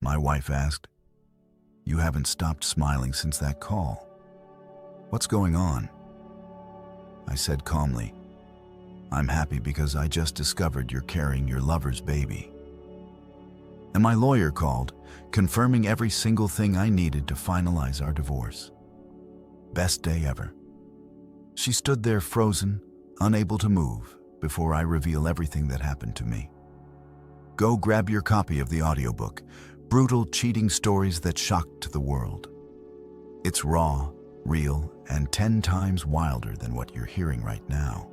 my wife asked. You haven't stopped smiling since that call. What's going on? I said calmly, I'm happy because I just discovered you're carrying your lover's baby. And my lawyer called, confirming every single thing I needed to finalize our divorce. Best day ever. She stood there frozen, unable to move, before I reveal everything that happened to me. Go grab your copy of the audiobook, Brutal Cheating Stories That Shocked the World. It's raw, real, and 10 times wilder than what you're hearing right now.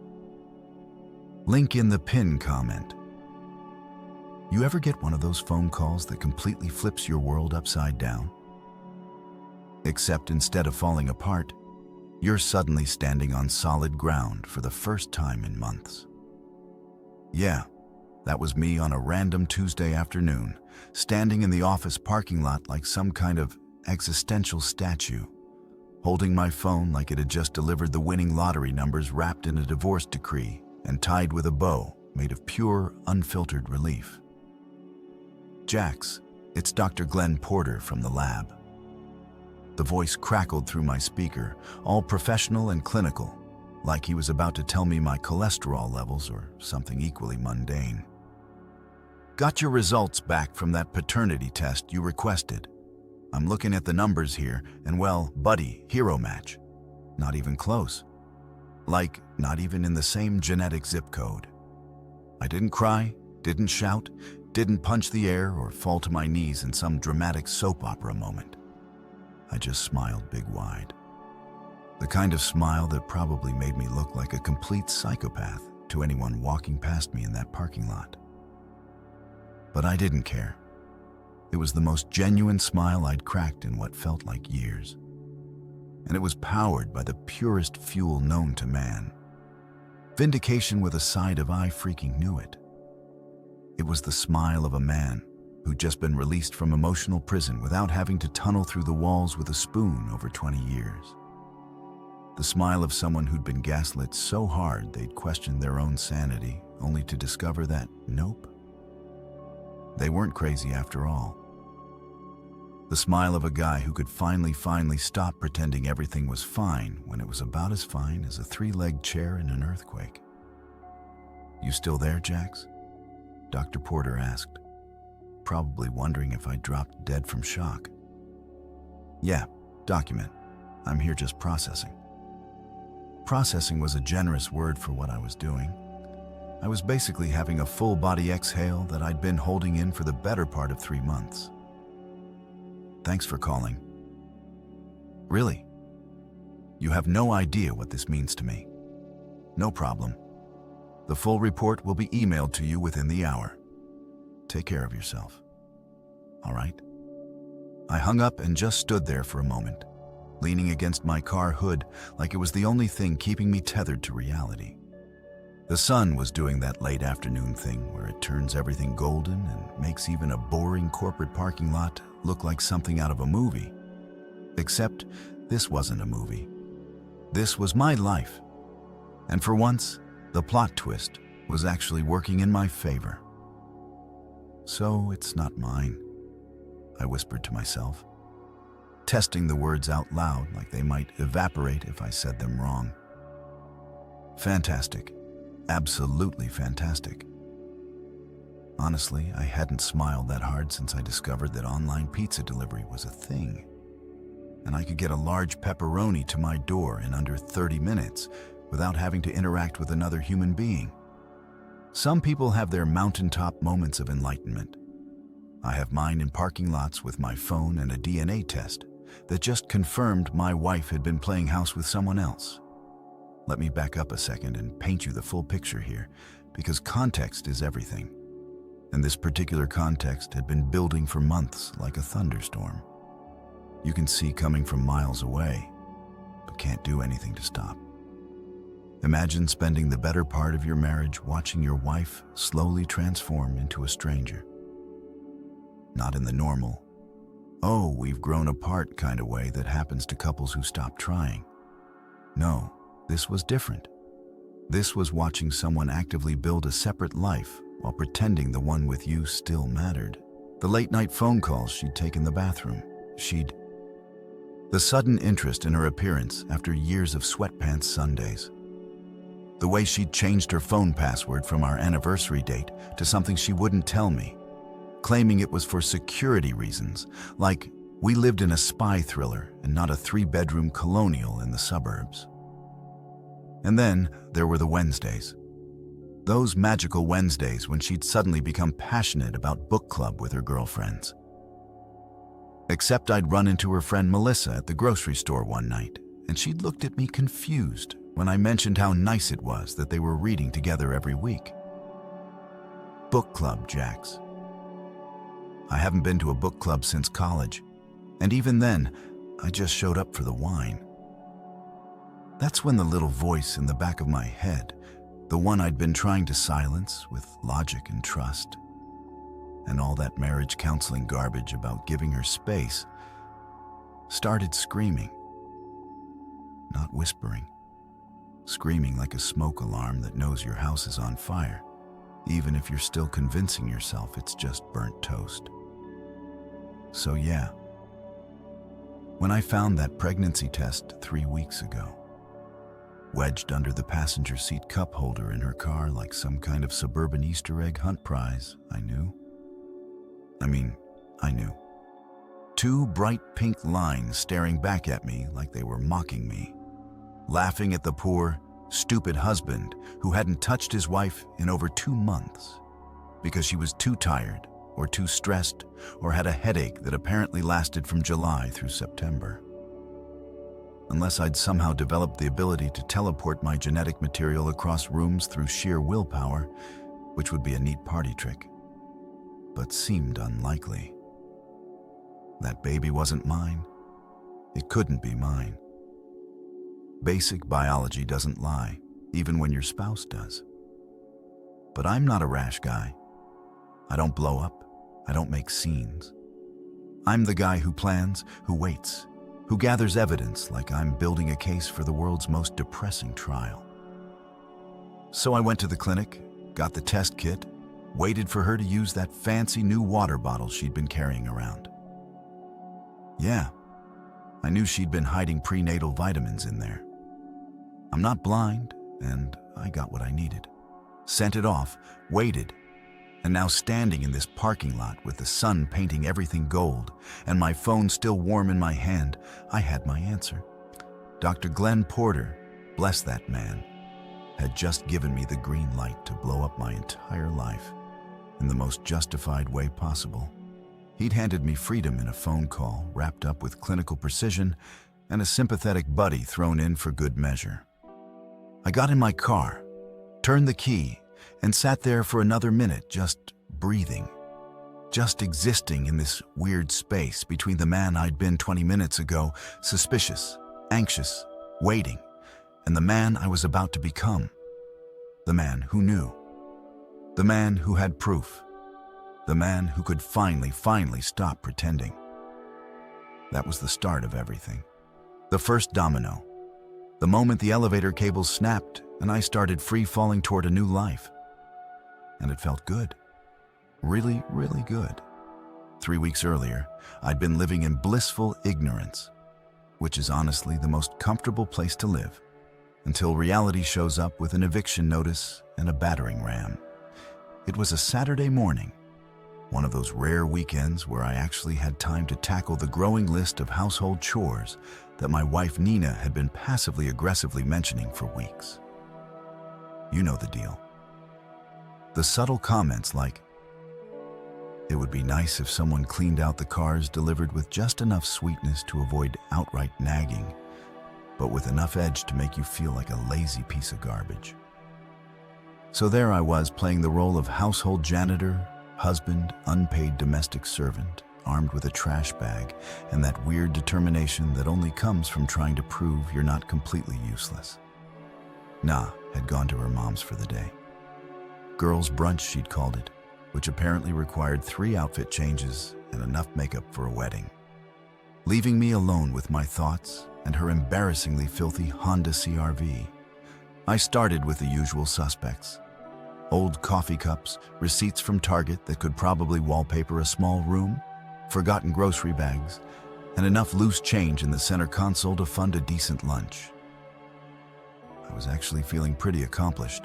Link in the pinned comment. You ever get one of those phone calls that completely flips your world upside down? Except instead of falling apart, you're suddenly standing on solid ground for the first time in months. Yeah, that was me on a random Tuesday afternoon, standing in the office parking lot like some kind of existential statue, holding my phone like it had just delivered the winning lottery numbers wrapped in a divorce decree and tied with a bow made of pure, unfiltered relief. Jax, it's Dr. Glenn Porter from the lab. The voice crackled through my speaker, all professional and clinical, like he was about to tell me my cholesterol levels or something equally mundane. Got your results back from that paternity test you requested. I'm looking at the numbers here, and well, buddy, hero match. Not even close. Like, not even in the same genetic zip code. I didn't cry, didn't shout, didn't punch the air or fall to my knees in some dramatic soap opera moment. I just smiled big wide. The kind of smile that probably made me look like a complete psychopath to anyone walking past me in that parking lot. But I didn't care. It was the most genuine smile I'd cracked in what felt like years. And it was powered by the purest fuel known to man. Vindication with a side of I freaking knew it. It was the smile of a man who'd just been released from emotional prison without having to tunnel through the walls with a spoon over 20 years. The smile of someone who'd been gaslit so hard they'd questioned their own sanity, only to discover that, nope, they weren't crazy after all. The smile of a guy who could finally stop pretending everything was fine when it was about as fine as a 3-legged chair in an earthquake. You still there, Jax? Dr. Porter asked, probably wondering if I dropped dead from shock. Yeah, document. I'm here just processing. Processing was a generous word for what I was doing. I was basically having a full-body exhale that I'd been holding in for the better part of 3 months. Thanks for calling. Really? You have no idea what this means to me. No problem. The full report will be emailed to you within the hour. Take care of yourself. All right? I hung up and just stood there for a moment, leaning against my car hood like it was the only thing keeping me tethered to reality. The sun was doing that late afternoon thing where it turns everything golden and makes even a boring corporate parking lot look like something out of a movie. Except this wasn't a movie. This was my life. And for once, the plot twist was actually working in my favor. So it's not mine, I whispered to myself, testing the words out loud like they might evaporate if I said them wrong. Fantastic. Absolutely fantastic. Honestly, I hadn't smiled that hard since I discovered that online pizza delivery was a thing. And I could get a large pepperoni to my door in under 30 minutes without having to interact with another human being. Some people have their mountaintop moments of enlightenment. I have mine in parking lots with my phone and a DNA test that just confirmed my wife had been playing house with someone else. Let me back up a second and paint you the full picture here, because context is everything. And this particular context had been building for months like a thunderstorm. You can see coming from miles away, but can't do anything to stop. Imagine spending the better part of your marriage watching your wife slowly transform into a stranger. Not in the normal, oh, we've grown apart kind of way that happens to couples who stop trying. No, this was different. This was watching someone actively build a separate life while pretending the one with you still mattered. The late-night phone calls she'd take in the bathroom. The sudden interest in her appearance after years of sweatpants Sundays. The way she'd changed her phone password from our anniversary date to something she wouldn't tell me, claiming it was for security reasons, like we lived in a spy thriller and not a 3-bedroom colonial in the suburbs. And then there were the Wednesdays. Those magical Wednesdays when she'd suddenly become passionate about book club with her girlfriends. Except I'd run into her friend Melissa at the grocery store one night, and she'd looked at me confused when I mentioned how nice it was that they were reading together every week. Book club, Jax. I haven't been to a book club since college, and even then, I just showed up for the wine. That's when the little voice in the back of my head, the one I'd been trying to silence with logic and trust, and all that marriage counseling garbage about giving her space, started screaming. Not whispering. Screaming like a smoke alarm that knows your house is on fire, even if you're still convincing yourself it's just burnt toast. So yeah, when I found that pregnancy test 3 weeks ago, wedged under the passenger seat cup holder in her car like some kind of suburban Easter egg hunt prize, I knew. I knew. 2 bright pink lines staring back at me like they were mocking me, laughing at the poor, stupid husband who hadn't touched his wife in over 2 months because she was too tired or too stressed or had a headache that apparently lasted from July through September. Unless I'd somehow developed the ability to teleport my genetic material across rooms through sheer willpower, which would be a neat party trick, but seemed unlikely. That baby wasn't mine. It couldn't be mine. Basic biology doesn't lie, even when your spouse does. But I'm not a rash guy. I don't blow up. I don't make scenes. I'm the guy who plans, who waits, who gathers evidence like I'm building a case for the world's most depressing trial. So I went to the clinic, got the test kit, waited for her to use that fancy new water bottle she'd been carrying around. Yeah, I knew she'd been hiding prenatal vitamins in there. I'm not blind, and I got what I needed. Sent it off, waited, and now standing in this parking lot with the sun painting everything gold and my phone still warm in my hand, I had my answer. Dr. Glenn Porter, bless that man, had just given me the green light to blow up my entire life in the most justified way possible. He'd handed me freedom in a phone call wrapped up with clinical precision and a sympathetic buddy thrown in for good measure. I got in my car, turned the key, and sat there for another minute just breathing, just existing in this weird space between the man I'd been 20 minutes ago, suspicious, anxious, waiting, and the man I was about to become. The man who knew. The man who had proof. The man who could finally stop pretending. That was the start of everything. The first domino. The moment the elevator cables snapped and I started free-falling toward a new life. And it felt good. Really, really good. 3 weeks earlier, I'd been living in blissful ignorance, which is honestly the most comfortable place to live, until reality shows up with an eviction notice and a battering ram. It was a Saturday morning, one of those rare weekends where I actually had time to tackle the growing list of household chores that my wife Nina had been passively aggressively mentioning for weeks. You know the deal. The subtle comments like, "It would be nice if someone cleaned out the cars delivered with just enough sweetness to avoid outright nagging, but with enough edge to make you feel like a lazy piece of garbage." So there I was playing the role of household janitor, husband, unpaid domestic servant, armed with a trash bag and that weird determination that only comes from trying to prove you're not completely useless. Na had gone to her mom's for the day. Girls' brunch, she'd called it, which apparently required 3 outfit changes and enough makeup for a wedding. Leaving me alone with my thoughts and her embarrassingly filthy Honda CR-V, I started with the usual suspects. Old coffee cups, receipts from Target that could probably wallpaper a small room, forgotten grocery bags, and enough loose change in the center console to fund a decent lunch. I was actually feeling pretty accomplished,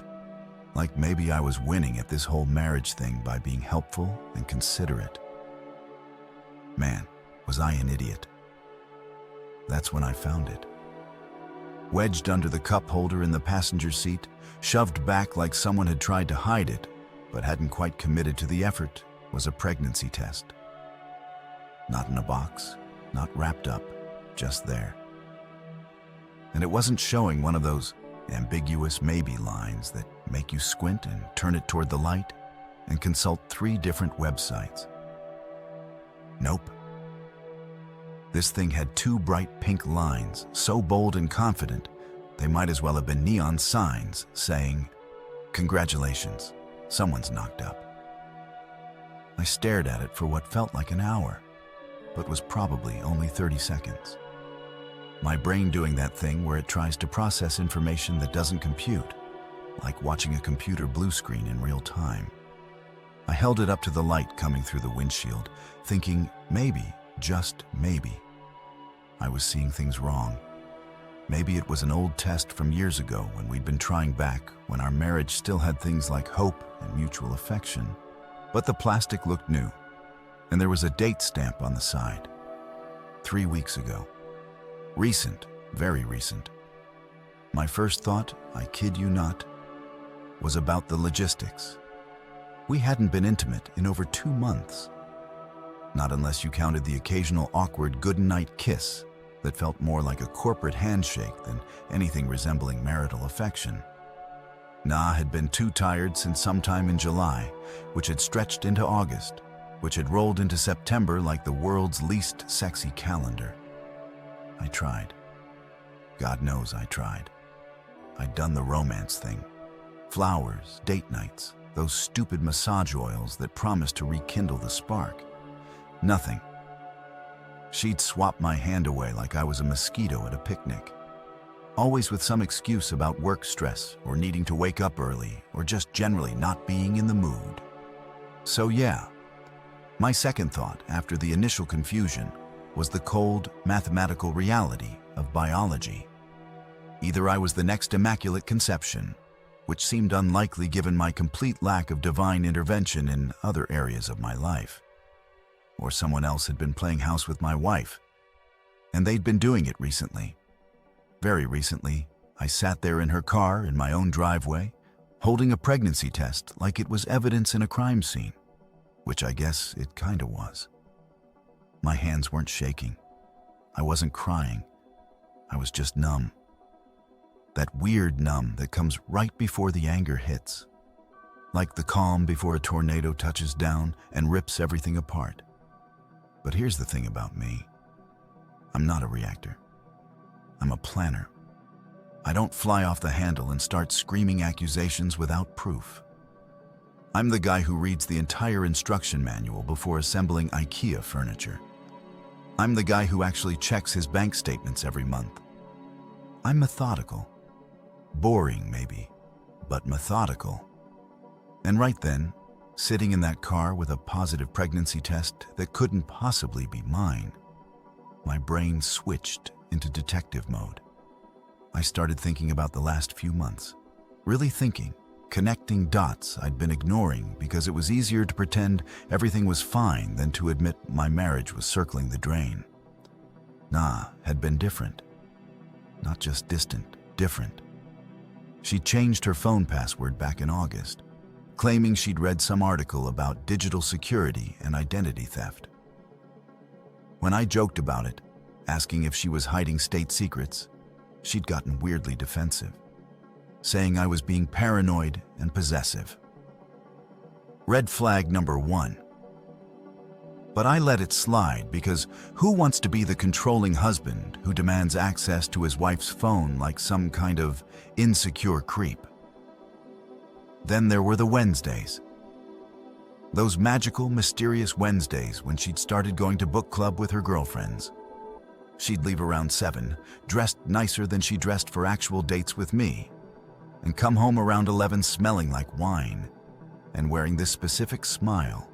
like maybe I was winning at this whole marriage thing by being helpful and considerate. Man, was I an idiot. That's when I found it. Wedged under the cup holder in the passenger seat, shoved back like someone had tried to hide it, but hadn't quite committed to the effort, was a pregnancy test. Not in a box, not wrapped up, just there. And it wasn't showing one of those ambiguous maybe lines that make you squint and turn it toward the light and consult 3 different websites. Nope. This thing had 2 bright pink lines, so bold and confident, they might as well have been neon signs saying, "Congratulations, someone's knocked up." I stared at it for what felt like an hour, but was probably only 30 seconds. My brain doing that thing where it tries to process information that doesn't compute, like watching a computer blue screen in real time. I held it up to the light coming through the windshield, thinking maybe, just maybe, I was seeing things wrong. Maybe it was an old test from years ago when we'd been trying back when our marriage still had things like hope and mutual affection. But the plastic looked new, and there was a date stamp on the side. 3 weeks ago. Recent, very recent. My first thought, I kid you not, was about the logistics. We hadn't been intimate in over 2 months. Not unless you counted the occasional awkward goodnight kiss that felt more like a corporate handshake than anything resembling marital affection. Na had been too tired since sometime in July, which had stretched into August, which had rolled into September like the world's least sexy calendar. I tried. God knows I tried. I'd done the romance thing. Flowers, date nights, those stupid massage oils that promised to rekindle the spark. Nothing. She'd swap my hand away like I was a mosquito at a picnic. Always with some excuse about work stress or needing to wake up early or just generally not being in the mood. So yeah, my second thought after the initial confusion was the cold, mathematical reality of biology. Either I was the next Immaculate Conception, which seemed unlikely given my complete lack of divine intervention in other areas of my life, or someone else had been playing house with my wife, and they'd been doing it recently. Very recently, I sat there in her car in my own driveway, holding a pregnancy test like it was evidence in a crime scene, which I guess it kinda was. My hands weren't shaking. I wasn't crying. I was just numb. That weird numb that comes right before the anger hits. Like the calm before a tornado touches down and rips everything apart. But here's the thing about me. I'm not a reactor. I'm a planner. I don't fly off the handle and start screaming accusations without proof. I'm the guy who reads the entire instruction manual before assembling IKEA furniture. I'm the guy who actually checks his bank statements every month. I'm methodical. Boring, maybe, but methodical. And right then, sitting in that car with a positive pregnancy test that couldn't possibly be mine, my brain switched into detective mode. I started thinking about the last few months, really thinking, connecting dots I'd been ignoring because it was easier to pretend everything was fine than to admit my marriage was circling the drain. Na had been different. Not just distant, different. She changed her phone password back in August, claiming she'd read some article about digital security and identity theft. When I joked about it, asking if she was hiding state secrets, she'd gotten weirdly defensive, saying I was being paranoid and possessive. Red flag number 1. But I let it slide because who wants to be the controlling husband who demands access to his wife's phone like some kind of insecure creep? Then there were the Wednesdays. Those magical, mysterious Wednesdays when she'd started going to book club with her girlfriends. She'd leave around 7, dressed nicer than she dressed for actual dates with me. and come home around 11 smelling like wine and wearing this specific smile.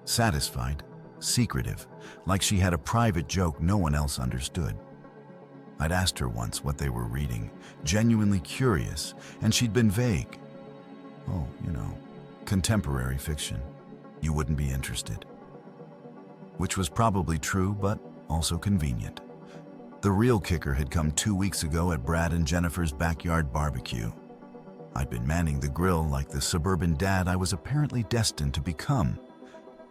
Satisfied, secretive, like she had a private joke no one else understood. I'd asked her once what they were reading, genuinely curious, and she'd been vague. Oh, contemporary fiction. You wouldn't be interested. Which was probably true, but also convenient. The real kicker had come 2 weeks ago at Brad and Jennifer's backyard barbecue. I'd been manning the grill like the suburban dad I was apparently destined to become,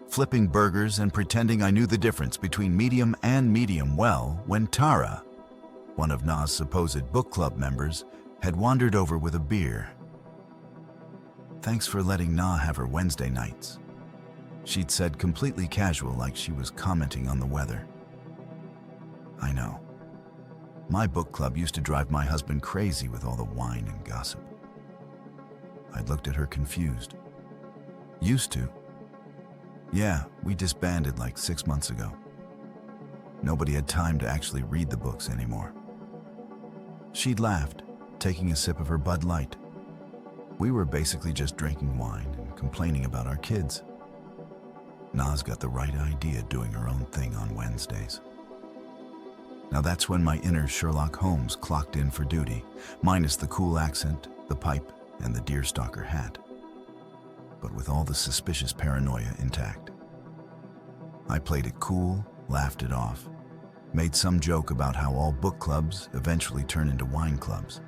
flipping burgers and pretending I knew the difference between medium and medium well when Tara, one of Na's supposed book club members, had wandered over with a beer. "Thanks for letting Na have her Wednesday nights," she'd said, completely casual, like she was commenting on the weather. I know. My book club used to drive my husband crazy with all the wine and gossip. I'd looked at her confused. Used to? Yeah, we disbanded like 6 months ago. Nobody had time to actually read the books anymore. She'd laughed, taking a sip of her Bud Light. We were basically just drinking wine and complaining about our kids. Na's got the right idea doing her own thing on Wednesdays. Now that's when my inner Sherlock Holmes clocked in for duty, minus the cool accent, the pipe, and the deerstalker hat. But with all the suspicious paranoia intact. I played it cool, laughed it off, made some joke about how all book clubs eventually turn into wine clubs.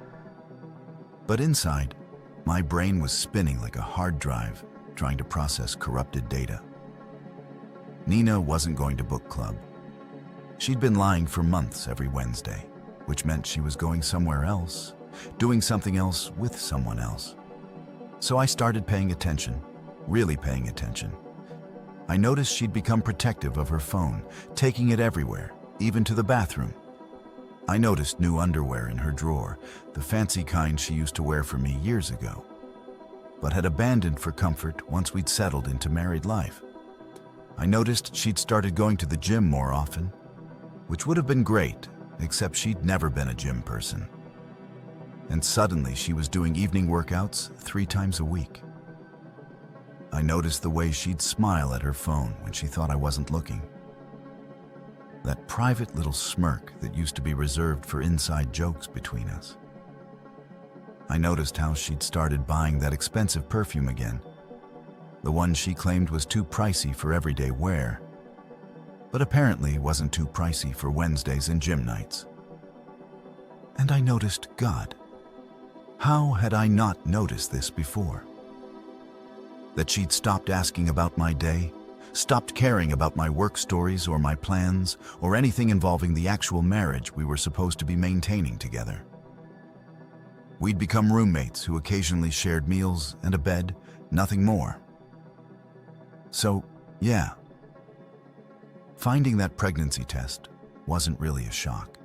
But inside, my brain was spinning like a hard drive trying to process corrupted data. Nina wasn't going to book club. She'd been lying for months every Wednesday, which meant she was going somewhere else, doing something else with someone else. So I started paying attention, really paying attention. I noticed she'd become protective of her phone, taking it everywhere, even to the bathroom. I noticed new underwear in her drawer, the fancy kind she used to wear for me years ago, but had abandoned for comfort once we'd settled into married life. I noticed she'd started going to the gym more often, which would have been great, except she'd never been a gym person. And suddenly she was doing evening workouts 3 times a week. I noticed the way she'd smile at her phone when she thought I wasn't looking. That private little smirk that used to be reserved for inside jokes between us. I noticed how she'd started buying that expensive perfume again, the one she claimed was too pricey for everyday wear, but apparently wasn't too pricey for Wednesdays and gym nights. And I noticed God. How had I not noticed this before? That she'd stopped asking about my day, stopped caring about my work stories or my plans or anything involving the actual marriage we were supposed to be maintaining together. We'd become roommates who occasionally shared meals and a bed, nothing more. So, yeah. Finding that pregnancy test wasn't really a shock.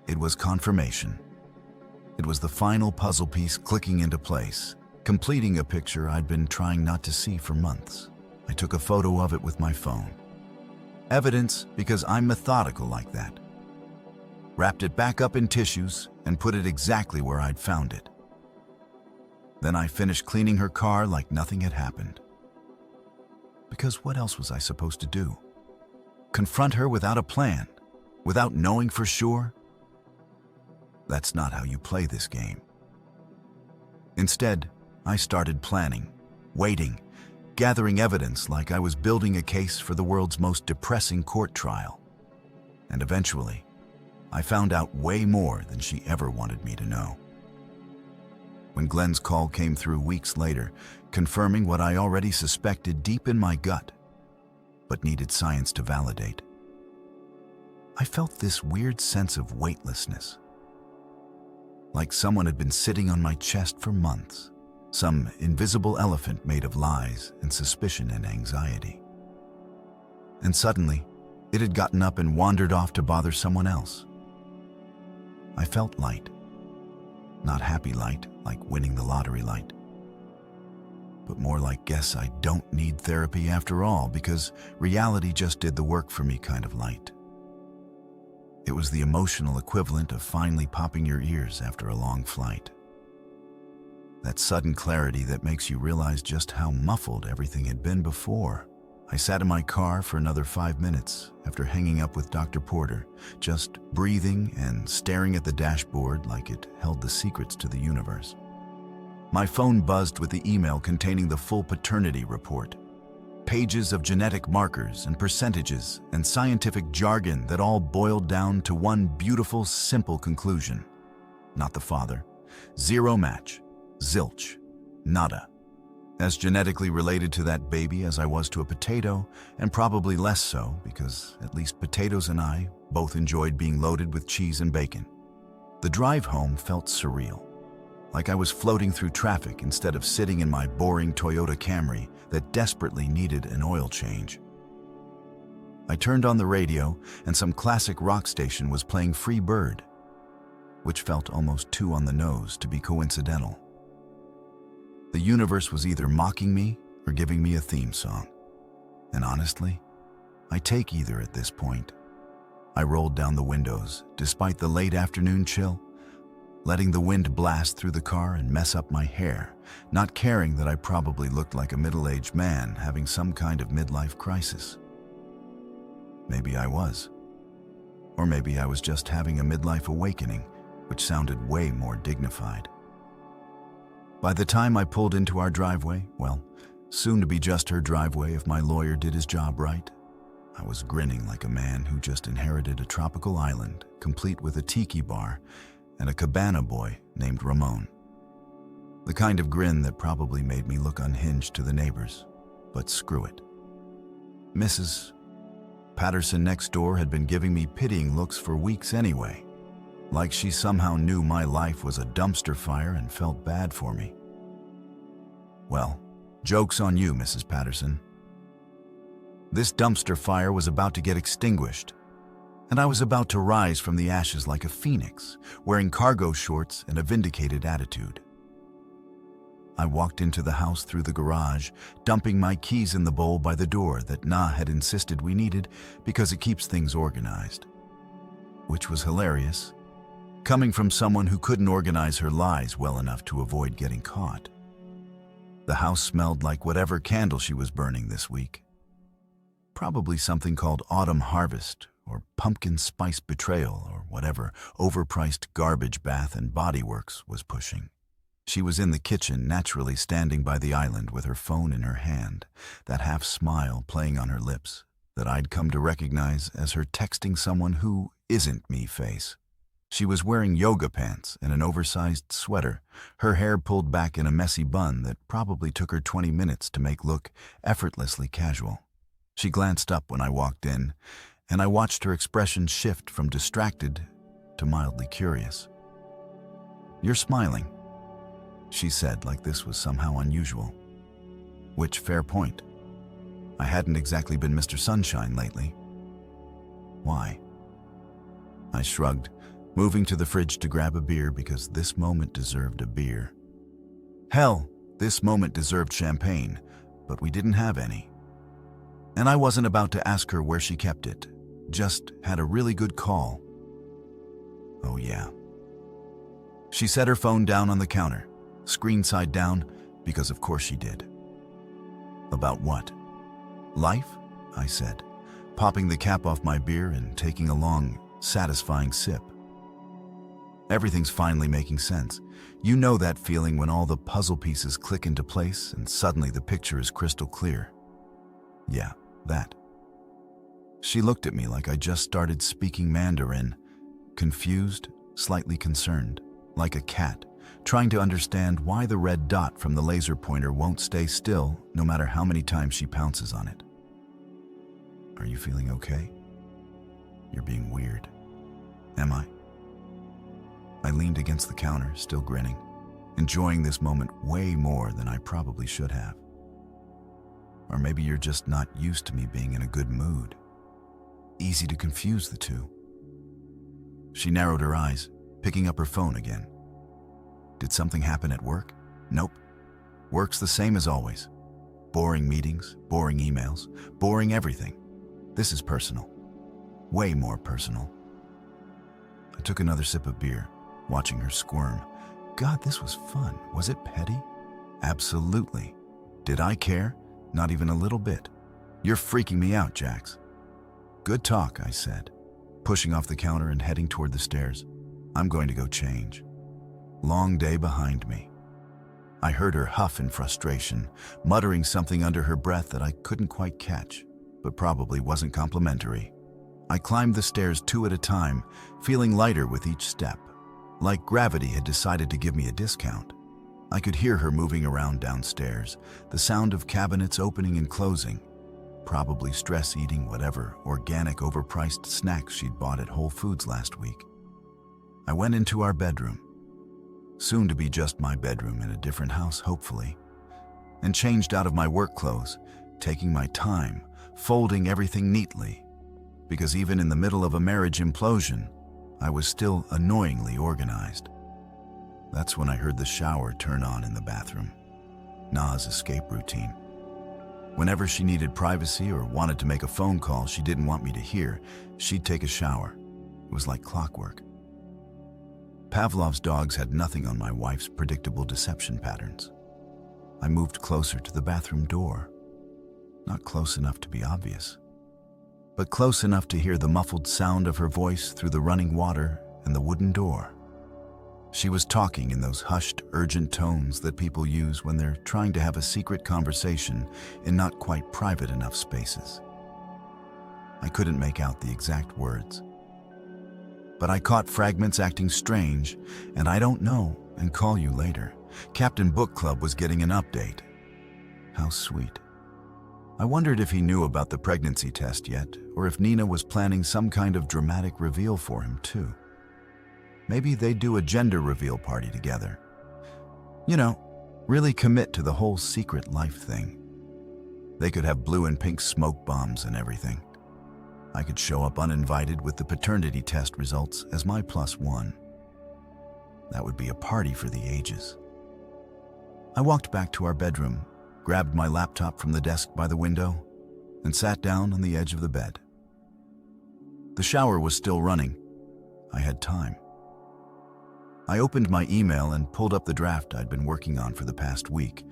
It was confirmation. It was the final puzzle piece clicking into place, completing a picture I'd been trying not to see for months. I took a photo of it with my phone. Evidence because I'm methodical like that. Wrapped it back up in tissues and put it exactly where I'd found it. Then I finished cleaning her car like nothing had happened. Because what else was I supposed to do? Confront her without a plan, without knowing for sure? That's not how you play this game. Instead, I started planning, waiting, gathering evidence like I was building a case for the world's most depressing court trial. And eventually, I found out way more than she ever wanted me to know. When Glenn's call came through weeks later, confirming what I already suspected deep in my gut, but needed science to validate, I felt this weird sense of weightlessness. Like someone had been sitting on my chest for months, some invisible elephant made of lies and suspicion and anxiety. And suddenly, it had gotten up and wandered off to bother someone else. I felt light. Not happy light, like winning the lottery light, but more like guess I don't need therapy after all because reality just did the work for me kind of light. It was the emotional equivalent of finally popping your ears after a long flight. That sudden clarity that makes you realize just how muffled everything had been before. I sat in my car for another 5 minutes after hanging up with Dr. Porter, just breathing and staring at the dashboard like it held the secrets to the universe. My phone buzzed with the email containing the full paternity report. Pages of genetic markers and percentages and scientific jargon that all boiled down to one beautiful, simple conclusion. Not the father. Zero match. Zilch. Nada. As genetically related to that baby as I was to a potato, and probably less so because at least potatoes and I both enjoyed being loaded with cheese and bacon. The drive home felt surreal, like I was floating through traffic instead of sitting in my boring Toyota Camry that desperately needed an oil change. I turned on the radio and some classic rock station was playing Free Bird, which felt almost too on the nose to be coincidental. The universe was either mocking me or giving me a theme song. And honestly, I take either at this point. I rolled down the windows, despite the late afternoon chill, letting the wind blast through the car and mess up my hair, not caring that I probably looked like a middle-aged man having some kind of midlife crisis. Maybe I was. Or maybe I was just having a midlife awakening, which sounded way more dignified. By the time I pulled into our driveway, well, soon to be just her driveway if my lawyer did his job right, I was grinning like a man who just inherited a tropical island, complete with a tiki bar and a cabana boy named Ramon. The kind of grin that probably made me look unhinged to the neighbors, but screw it. Mrs. Patterson next door had been giving me pitying looks for weeks anyway, like she somehow knew my life was a dumpster fire and felt bad for me. Well, joke's on you, Mrs. Patterson. This dumpster fire was about to get extinguished, and I was about to rise from the ashes like a phoenix, wearing cargo shorts and a vindicated attitude. I walked into the house through the garage, dumping my keys in the bowl by the door that Na had insisted we needed because it keeps things organized. Which was hilarious, coming from someone who couldn't organize her lies well enough to avoid getting caught. The house smelled like whatever candle she was burning this week. Probably something called Autumn Harvest or Pumpkin Spice Betrayal or whatever overpriced garbage Bath and Body Works was pushing. She was in the kitchen, naturally standing by the island with her phone in her hand, that half smile playing on her lips that I'd come to recognize as her texting someone who isn't me face. She was wearing yoga pants and an oversized sweater, her hair pulled back in a messy bun that probably took her 20 minutes to make look effortlessly casual. She glanced up when I walked in, and I watched her expression shift from distracted to mildly curious. "You're smiling," she said like this was somehow unusual. Which, fair point. I hadn't exactly been Mr. Sunshine lately. Why? I shrugged, moving to the fridge to grab a beer because this moment deserved a beer. Hell, this moment deserved champagne, but we didn't have any. And I wasn't about to ask her where she kept it, just had a really good call. Oh yeah. She set her phone down on the counter, screen side down, because of course she did. About what? Life? I said, popping the cap off my beer and taking a long, satisfying sip. Everything's finally making sense. You know that feeling when all the puzzle pieces click into place and suddenly the picture is crystal clear. Yeah, that. She looked at me like I just started speaking Mandarin, confused, slightly concerned, like a cat, trying to understand why the red dot from the laser pointer won't stay still no matter how many times she pounces on it. Are you feeling okay? You're being weird. Am I? I leaned against the counter, still grinning, enjoying this moment way more than I probably should have. Or maybe you're just not used to me being in a good mood. Easy to confuse the two. She narrowed her eyes, picking up her phone again. Did something happen at work? Nope. Work's the same as always. Boring meetings, boring emails, boring everything. This is personal. Way more personal. I took another sip of beer, watching her squirm, God, this was fun. Was it petty? Absolutely. Did I care? Not even a little bit. You're freaking me out, Jax. Good talk, I said, pushing off the counter and heading toward the stairs. I'm going to go change. Long day behind me. I heard her huff in frustration, muttering something under her breath that I couldn't quite catch, but probably wasn't complimentary. I climbed the stairs 2 at a time, feeling lighter with each step, like gravity had decided to give me a discount. I could hear her moving around downstairs, the sound of cabinets opening and closing, probably stress eating whatever organic overpriced snacks she'd bought at Whole Foods last week. I went into our bedroom, soon to be just my bedroom in a different house, hopefully, and changed out of my work clothes, taking my time, folding everything neatly, because even in the middle of a marriage implosion, I was still annoyingly organized. That's when I heard the shower turn on in the bathroom, Na's escape routine. Whenever she needed privacy or wanted to make a phone call she didn't want me to hear, she'd take a shower. It was like clockwork. Pavlov's dogs had nothing on my wife's predictable deception patterns. I moved closer to the bathroom door. Not close enough to be obvious, but close enough to hear the muffled sound of her voice through the running water and the wooden door. She was talking in those hushed, urgent tones that people use when they're trying to have a secret conversation in not quite private enough spaces. I couldn't make out the exact words, but I caught fragments acting strange, and I don't know, and call you later. Captain Book Club was getting an update. How sweet. I wondered if he knew about the pregnancy test yet, or if Nina was planning some kind of dramatic reveal for him too. Maybe they'd do a gender reveal party together. You know, really commit to the whole secret life thing. They could have blue and pink smoke bombs and everything. I could show up uninvited with the paternity test results as my +1. That would be a party for the ages. I walked back to our bedroom, grabbed my laptop from the desk by the window, and sat down on the edge of the bed. The shower was still running. I had time. I opened my email and pulled up the draft I'd been working on for the past week,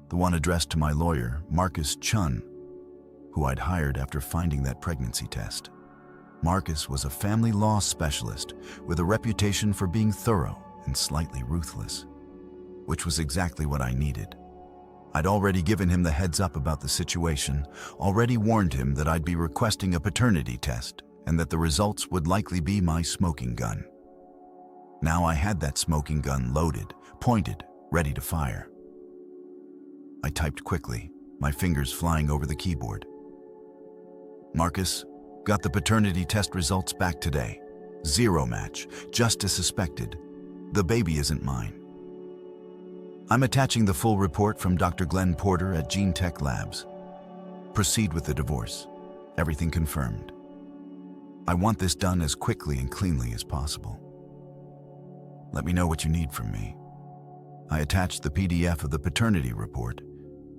the one addressed to my lawyer, Marcus Chun, who I'd hired after finding that pregnancy test. Marcus was a family law specialist with a reputation for being thorough and slightly ruthless, which was exactly what I needed. I'd already given him the heads up about the situation, already warned him that I'd be requesting a paternity test and that the results would likely be my smoking gun. Now I had that smoking gun loaded, pointed, ready to fire. I typed quickly, my fingers flying over the keyboard. Marcus, got the paternity test results back today. 0 match, just as suspected. The baby isn't mine. I'm attaching the full report from Dr. Glenn Porter at Gene Tech Labs. Proceed with the divorce. Everything confirmed. I want this done as quickly and cleanly as possible. Let me know what you need from me. I attached the PDF of the paternity report,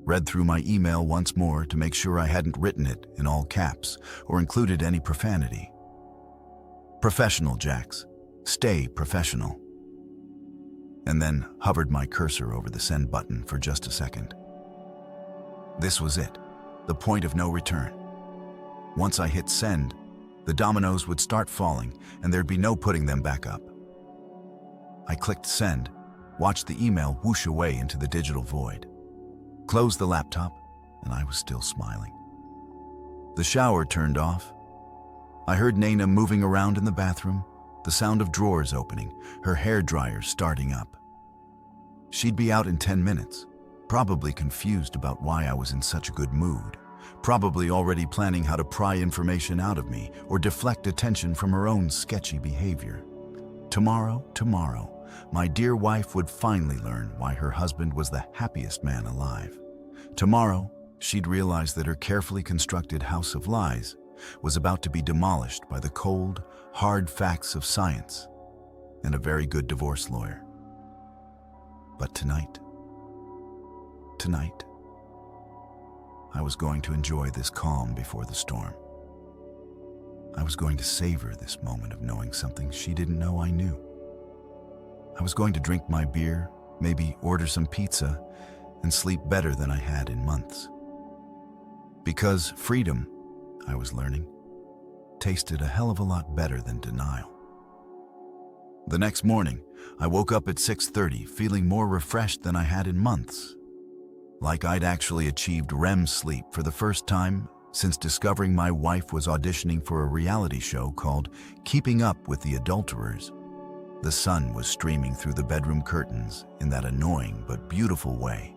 read through my email once more to make sure I hadn't written it in all caps or included any profanity. Professional, Jax. Stay professional. And then hovered my cursor over the send button for just a second. This was it, the point of no return. Once I hit send, the dominoes would start falling and there'd be no putting them back up. I clicked send, watched the email whoosh away into the digital void. Closed the laptop, and I was still smiling. The shower turned off. I heard Nina moving around in the bathroom, the sound of drawers opening, her hairdryer starting up. She'd be out in 10 minutes, probably confused about why I was in such a good mood, probably already planning how to pry information out of me or deflect attention from her own sketchy behavior. Tomorrow, my dear wife would finally learn why her husband was the happiest man alive. Tomorrow, she'd realize that her carefully constructed house of lies was about to be demolished by the cold, hard facts of science and a very good divorce lawyer. But tonight, I was going to enjoy this calm before the storm. I was going to savor this moment of knowing something she didn't know I knew. I was going to drink my beer, maybe order some pizza, and sleep better than I had in months. Because freedom, I was learning, tasted a hell of a lot better than denial. The next morning, I woke up at 6:30 feeling more refreshed than I had in months. Like I'd actually achieved REM sleep for the first time since discovering my wife was auditioning for a reality show called Keeping Up with the Adulterers. The sun was streaming through the bedroom curtains in that annoying but beautiful way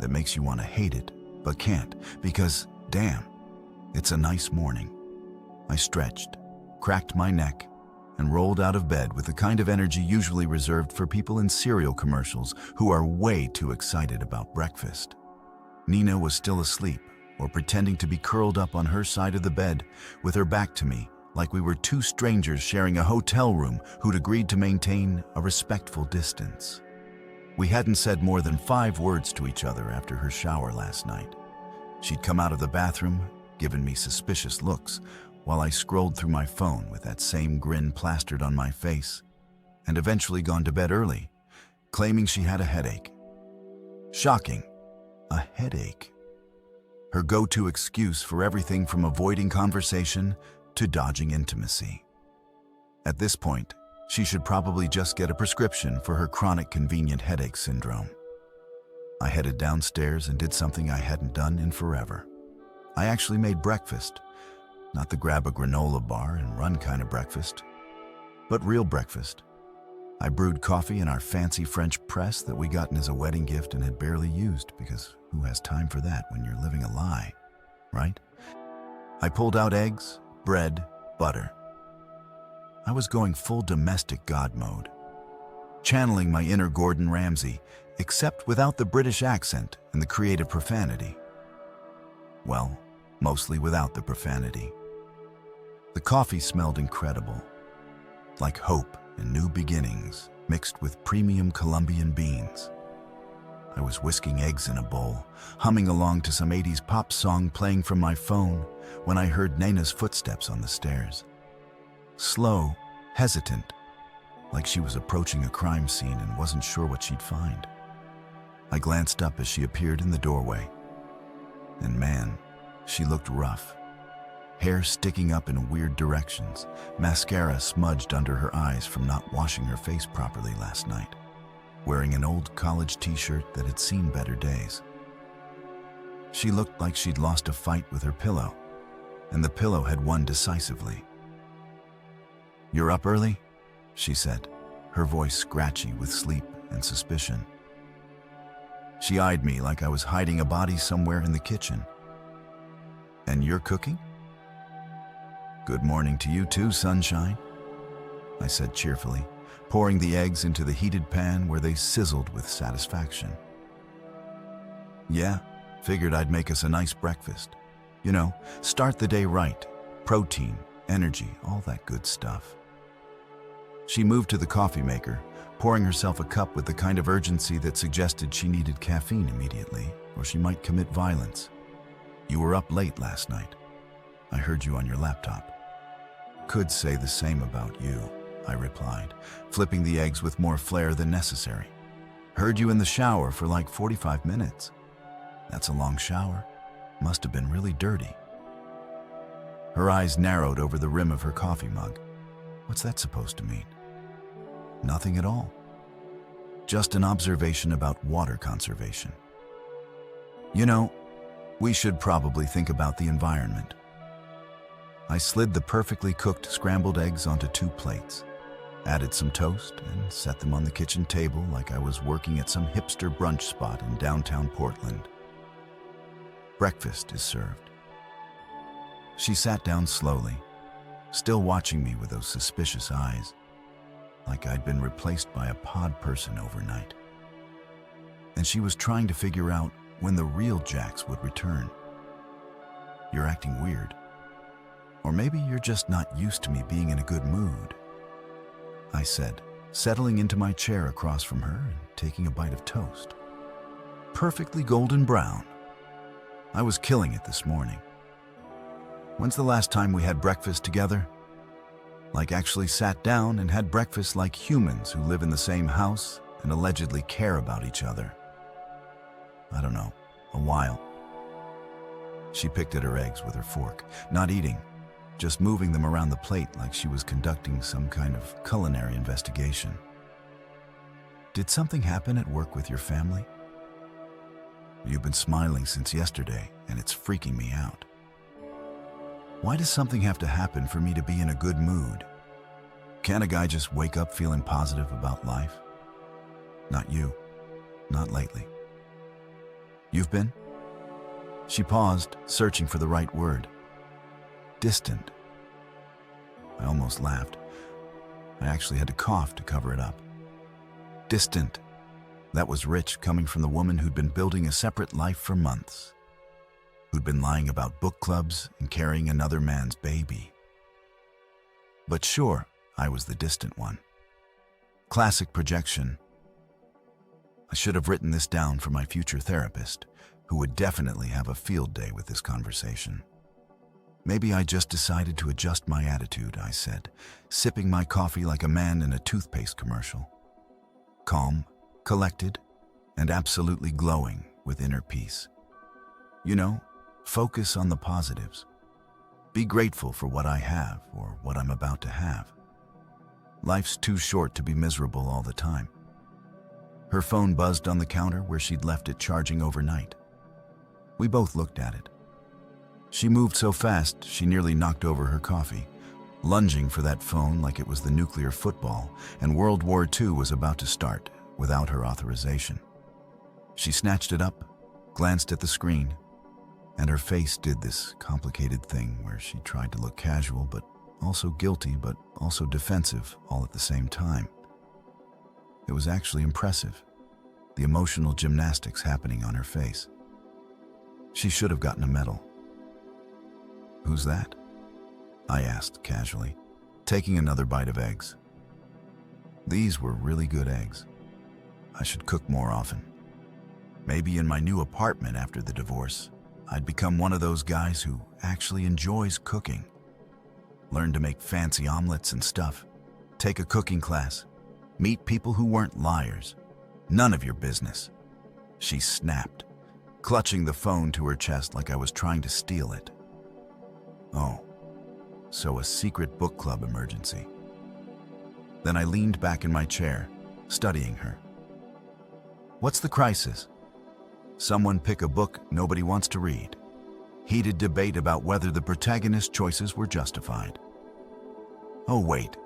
that makes you want to hate it, but can't because, damn, it's a nice morning. I stretched, cracked my neck, and rolled out of bed with the kind of energy usually reserved for people in cereal commercials who are way too excited about breakfast. Nina was still asleep or pretending to be curled up on her side of the bed with her back to me, like we were two strangers sharing a hotel room who'd agreed to maintain a respectful distance. We hadn't said more than 5 words to each other after her shower last night. She'd come out of the bathroom, given me suspicious looks, while I scrolled through my phone with that same grin plastered on my face, and eventually gone to bed early, claiming she had a headache. Shocking. A headache. Her go-to excuse for everything from avoiding conversation to dodging intimacy. At this point, she should probably just get a prescription for her chronic convenient headache syndrome. I headed downstairs and did something I hadn't done in forever. I actually made breakfast. Not the grab a granola bar and run kind of breakfast, but real breakfast. I brewed coffee in our fancy French press that we gotten as a wedding gift and had barely used because who has time for that when you're living a lie, right? I pulled out eggs, bread, butter. I was going full domestic god mode, channeling my inner Gordon Ramsay, except without the British accent and the creative profanity. Well, mostly without the profanity. The coffee smelled incredible, like hope and new beginnings mixed with premium Colombian beans. I was whisking eggs in a bowl, humming along to some 80s pop song playing from my phone when I heard Nana's footsteps on the stairs. Slow, hesitant, like she was approaching a crime scene and wasn't sure what she'd find. I glanced up as she appeared in the doorway, and man, she looked rough. Hair sticking up in weird directions, mascara smudged under her eyes from not washing her face properly last night, wearing an old college t-shirt that had seen better days. She looked like she'd lost a fight with her pillow, and the pillow had won decisively. "You're up early?" she said, her voice scratchy with sleep and suspicion. She eyed me like I was hiding a body somewhere in the kitchen. "And you're cooking?" "Good morning to you too, sunshine," I said cheerfully, pouring the eggs into the heated pan where they sizzled with satisfaction. "Yeah, figured I'd make us a nice breakfast. You know, start the day right. Protein, energy, all that good stuff." She moved to the coffee maker, pouring herself a cup with the kind of urgency that suggested she needed caffeine immediately, or she might commit violence. "You were up late last night. I heard you on your laptop." "Could say the same about you," I replied, flipping the eggs with more flair than necessary. "Heard you in the shower for like 45 minutes. That's a long shower. Must have been really dirty." Her eyes narrowed over the rim of her coffee mug. What's that supposed to mean? Nothing at all. Just an observation about water conservation. "You know, we should probably think about the environment." I slid the perfectly cooked scrambled eggs onto 2 plates, added some toast, and set them on the kitchen table like I was working at some hipster brunch spot in downtown Portland. "Breakfast is served." She sat down slowly, still watching me with those suspicious eyes, like I'd been replaced by a pod person overnight. And she was trying to figure out when the real Jax would return. "You're acting weird. Or maybe you're just not used to me being in a good mood," I said, settling into my chair across from her and taking a bite of toast. Perfectly golden brown. I was killing it this morning. "When's the last time we had breakfast together?" Like actually sat down and had breakfast like humans who live in the same house and allegedly care about each other. I don't know, a while. She picked at her eggs with her fork, not eating, just moving them around the plate like she was conducting some kind of culinary investigation. Did something happen at work with your family? You've been smiling since yesterday, and it's freaking me out. Why does something have to happen for me to be in a good mood? Can't a guy just wake up feeling positive about life? Not you. Not lately. You've been? She paused, searching for the right word. Distant. I almost laughed. I actually had to cough to cover it up. Distant. That was rich, coming from the woman who'd been building a separate life for months. Who'd been lying about book clubs and carrying another man's baby. But sure, I was the distant one. Classic projection. I should have written this down for my future therapist, who would definitely have a field day with this conversation. Maybe I just decided to adjust my attitude, I said, sipping my coffee like a man in a toothpaste commercial. Calm, collected, and absolutely glowing with inner peace. You know, focus on the positives. Be grateful for what I have or what I'm about to have. Life's too short to be miserable all the time. Her phone buzzed on the counter where she'd left it charging overnight. We both looked at it. She moved so fast, she nearly knocked over her coffee, lunging for that phone like it was the nuclear football and World War II was about to start without her authorization. She snatched it up, glanced at the screen, and her face did this complicated thing where she tried to look casual but also guilty but also defensive all at the same time. It was actually impressive, the emotional gymnastics happening on her face. She should have gotten a medal. Who's that? I asked casually, taking another bite of eggs. These were really good eggs. I should cook more often. Maybe in my new apartment after the divorce, I'd become one of those guys who actually enjoys cooking. Learn to make fancy omelets and stuff. Take a cooking class. Meet people who weren't liars. None of your business. She snapped, clutching the phone to her chest like I was trying to steal it. Oh, so a secret book club emergency. Then I leaned back in my chair, studying her. What's the crisis? Someone pick a book nobody wants to read. Heated debate about whether the protagonist's choices were justified. Oh wait,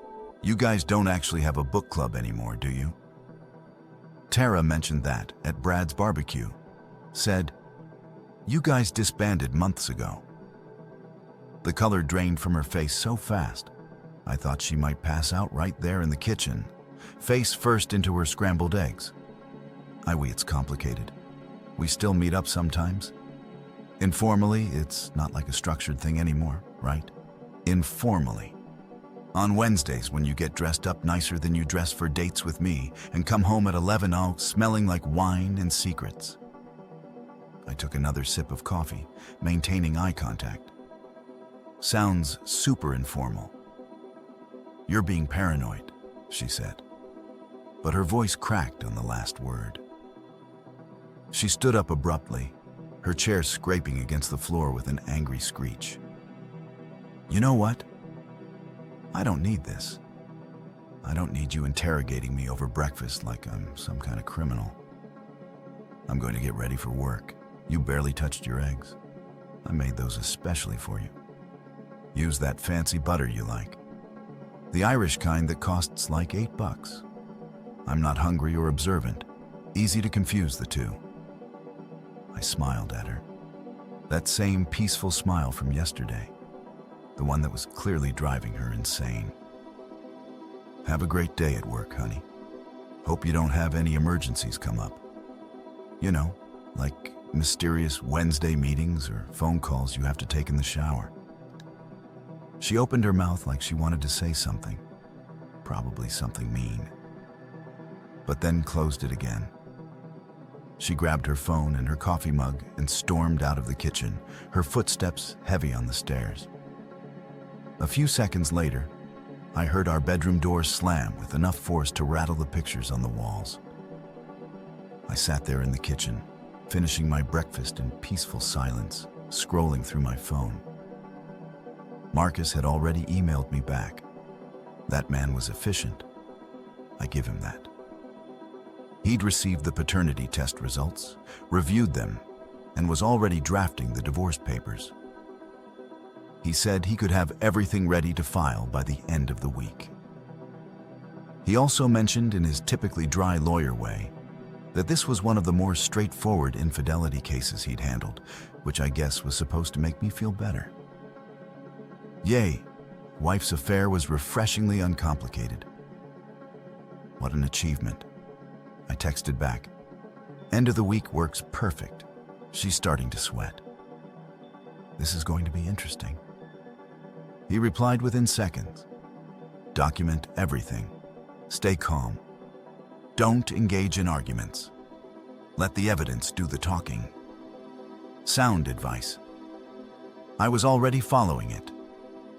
you guys don't actually have a book club anymore, do you? Tara mentioned that at Brad's barbecue. Said, you guys disbanded months ago. The color drained from her face so fast, I thought she might pass out right there in the kitchen, face first into her scrambled eggs. It's complicated. We still meet up sometimes. Informally, it's not like a structured thing anymore, right? Informally. On Wednesdays when you get dressed up nicer than you dress for dates with me and come home at 11:00 smelling like wine and secrets. I took another sip of coffee, maintaining eye contact. Sounds super informal. You're being paranoid, she said. But her voice cracked on the last word. She stood up abruptly, her chair scraping against the floor with an angry screech. You know what? I don't need this. I don't need you interrogating me over breakfast like I'm some kind of criminal. I'm going to get ready for work. You barely touched your eggs. I made those especially for you. Use that fancy butter you like. The Irish kind that costs like $8. I'm not hungry or observant. Easy to confuse the two. I smiled at her. That same peaceful smile from yesterday. The one that was clearly driving her insane. Have a great day at work, honey. Hope you don't have any emergencies come up. You know, like mysterious Wednesday meetings or phone calls you have to take in the shower. She opened her mouth like she wanted to say something, probably something mean, but then closed it again. She grabbed her phone and her coffee mug and stormed out of the kitchen, her footsteps heavy on the stairs. A few seconds later, I heard our bedroom door slam with enough force to rattle the pictures on the walls. I sat there in the kitchen, finishing my breakfast in peaceful silence, scrolling through my phone. Marcus had already emailed me back. That man was efficient. I give him that. He'd received the paternity test results, reviewed them, and was already drafting the divorce papers. He said he could have everything ready to file by the end of the week. He also mentioned in his typically dry lawyer way that this was one of the more straightforward infidelity cases he'd handled, which I guess was supposed to make me feel better. Yay, wife's affair was refreshingly uncomplicated. What an achievement. I texted back. End of the week works perfect. She's starting to sweat. This is going to be interesting. He replied within seconds. Document everything. Stay calm. Don't engage in arguments. Let the evidence do the talking. Sound advice. I was already following it.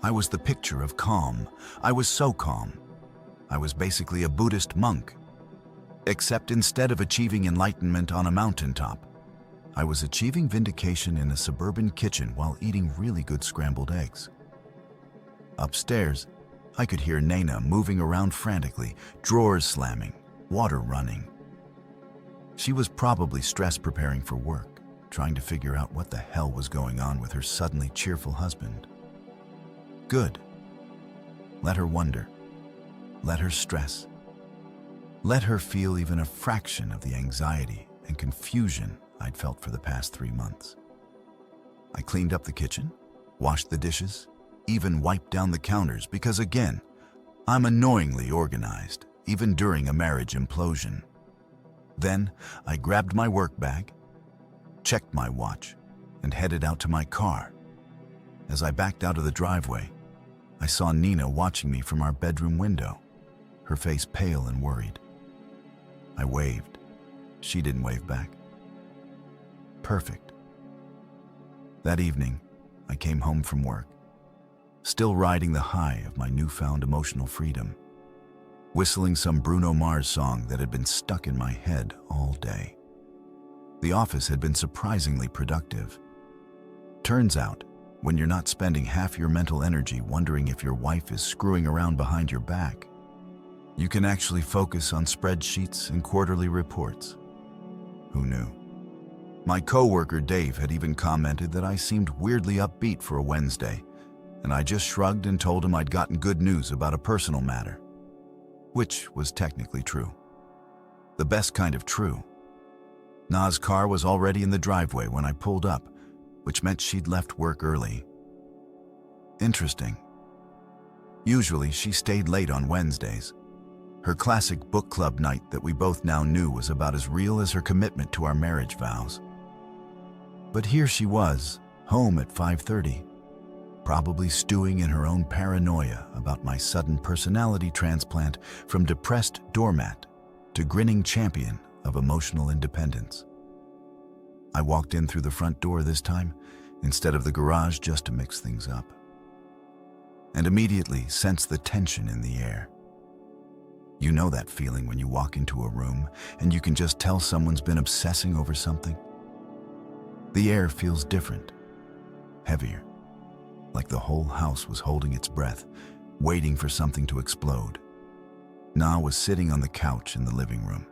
I was the picture of calm. I was so calm. I was basically a Buddhist monk. Except instead of achieving enlightenment on a mountaintop, I was achieving vindication in a suburban kitchen while eating really good scrambled eggs. Upstairs, I could hear Nana moving around frantically, drawers slamming, water running. She was probably stressed preparing for work, trying to figure out what the hell was going on with her suddenly cheerful husband. Good. Let her wonder. Let her stress. Let her feel even a fraction of the anxiety and confusion I'd felt for the past 3 months. I cleaned up the kitchen, washed the dishes, even wiped down the counters because, again, I'm annoyingly organized, even during a marriage implosion. Then I grabbed my work bag, checked my watch, and headed out to my car. As I backed out of the driveway, I saw Nina watching me from our bedroom window, her face pale and worried. I waved. She didn't wave back. Perfect. That evening, I came home from work, still riding the high of my newfound emotional freedom, whistling some Bruno Mars song that had been stuck in my head all day. The office had been surprisingly productive. Turns out, when you're not spending half your mental energy wondering if your wife is screwing around behind your back, you can actually focus on spreadsheets and quarterly reports. Who knew? My coworker Dave had even commented that I seemed weirdly upbeat for a Wednesday, and I just shrugged and told him I'd gotten good news about a personal matter, which was technically true. The best kind of true. Na's car was already in the driveway when I pulled up, which meant she'd left work early. Interesting. Usually she stayed late on Wednesdays. Her classic book club night that we both now knew was about as real as her commitment to our marriage vows. But here she was, home at 5:30, probably stewing in her own paranoia about my sudden personality transplant from depressed doormat to grinning champion of emotional independence. I walked in through the front door this time, instead of the garage, just to mix things up, and immediately sensed the tension in the air. You know that feeling when you walk into a room and you can just tell someone's been obsessing over something? The air feels different, heavier, like the whole house was holding its breath, waiting for something to explode. Na was sitting on the couch in the living room,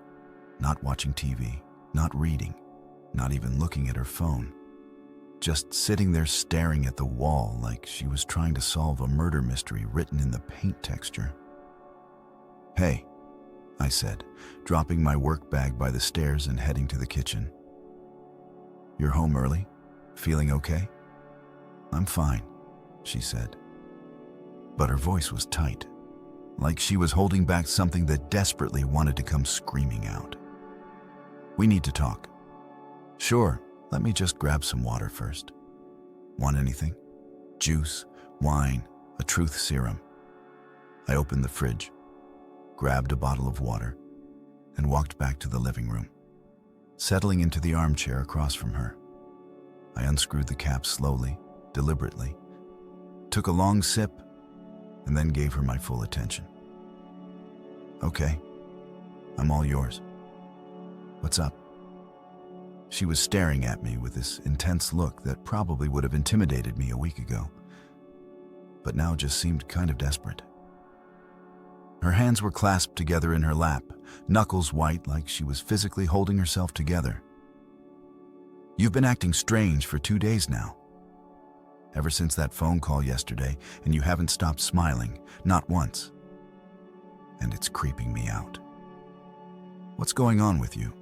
not watching TV, not reading, not even looking at her phone, just sitting there staring at the wall like she was trying to solve a murder mystery written in the paint texture. "Hey," I said, dropping my work bag by the stairs and heading to the kitchen. "You're home early? Feeling okay?" "I'm fine," she said. But her voice was tight, like she was holding back something that desperately wanted to come screaming out. "We need to talk." "Sure, let me just grab some water first." "Want anything? Juice, wine, a truth serum?" I opened the fridge, grabbed a bottle of water, and walked back to the living room, settling into the armchair across from her. I unscrewed the cap slowly, deliberately, took a long sip, and then gave her my full attention. Okay, I'm all yours. What's up? She was staring at me with this intense look that probably would have intimidated me a week ago, but now just seemed kind of desperate. Her hands were clasped together in her lap, knuckles white like she was physically holding herself together. You've been acting strange for 2 days now. Ever since that phone call yesterday, and you haven't stopped smiling, not once. And it's creeping me out. What's going on with you?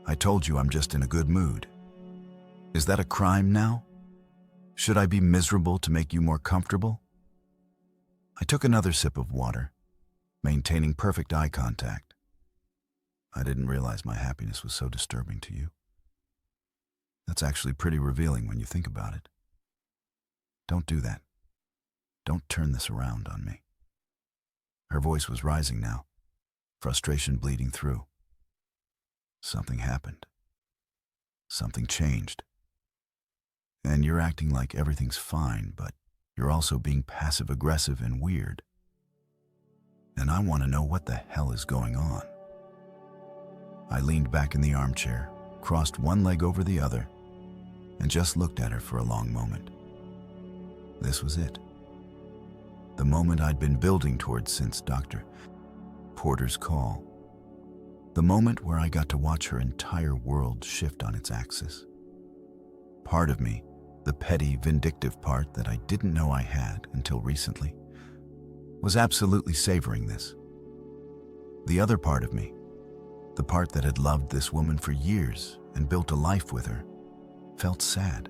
I told you I'm just in a good mood. Is that a crime now? Should I be miserable to make you more comfortable? I took another sip of water, maintaining perfect eye contact. I didn't realize my happiness was so disturbing to you. That's actually pretty revealing when you think about it. Don't do that. Don't turn this around on me. Her voice was rising now, frustration bleeding through. Something happened. Something changed. And you're acting like everything's fine, but you're also being passive-aggressive and weird. And I want to know what the hell is going on. I leaned back in the armchair, crossed one leg over the other, and just looked at her for a long moment. This was it. The moment I'd been building towards since Dr. Porter's call. The moment where I got to watch her entire world shift on its axis. Part of me, the petty, vindictive part that I didn't know I had until recently, was absolutely savoring this. The other part of me, the part that had loved this woman for years and built a life with her, felt sad.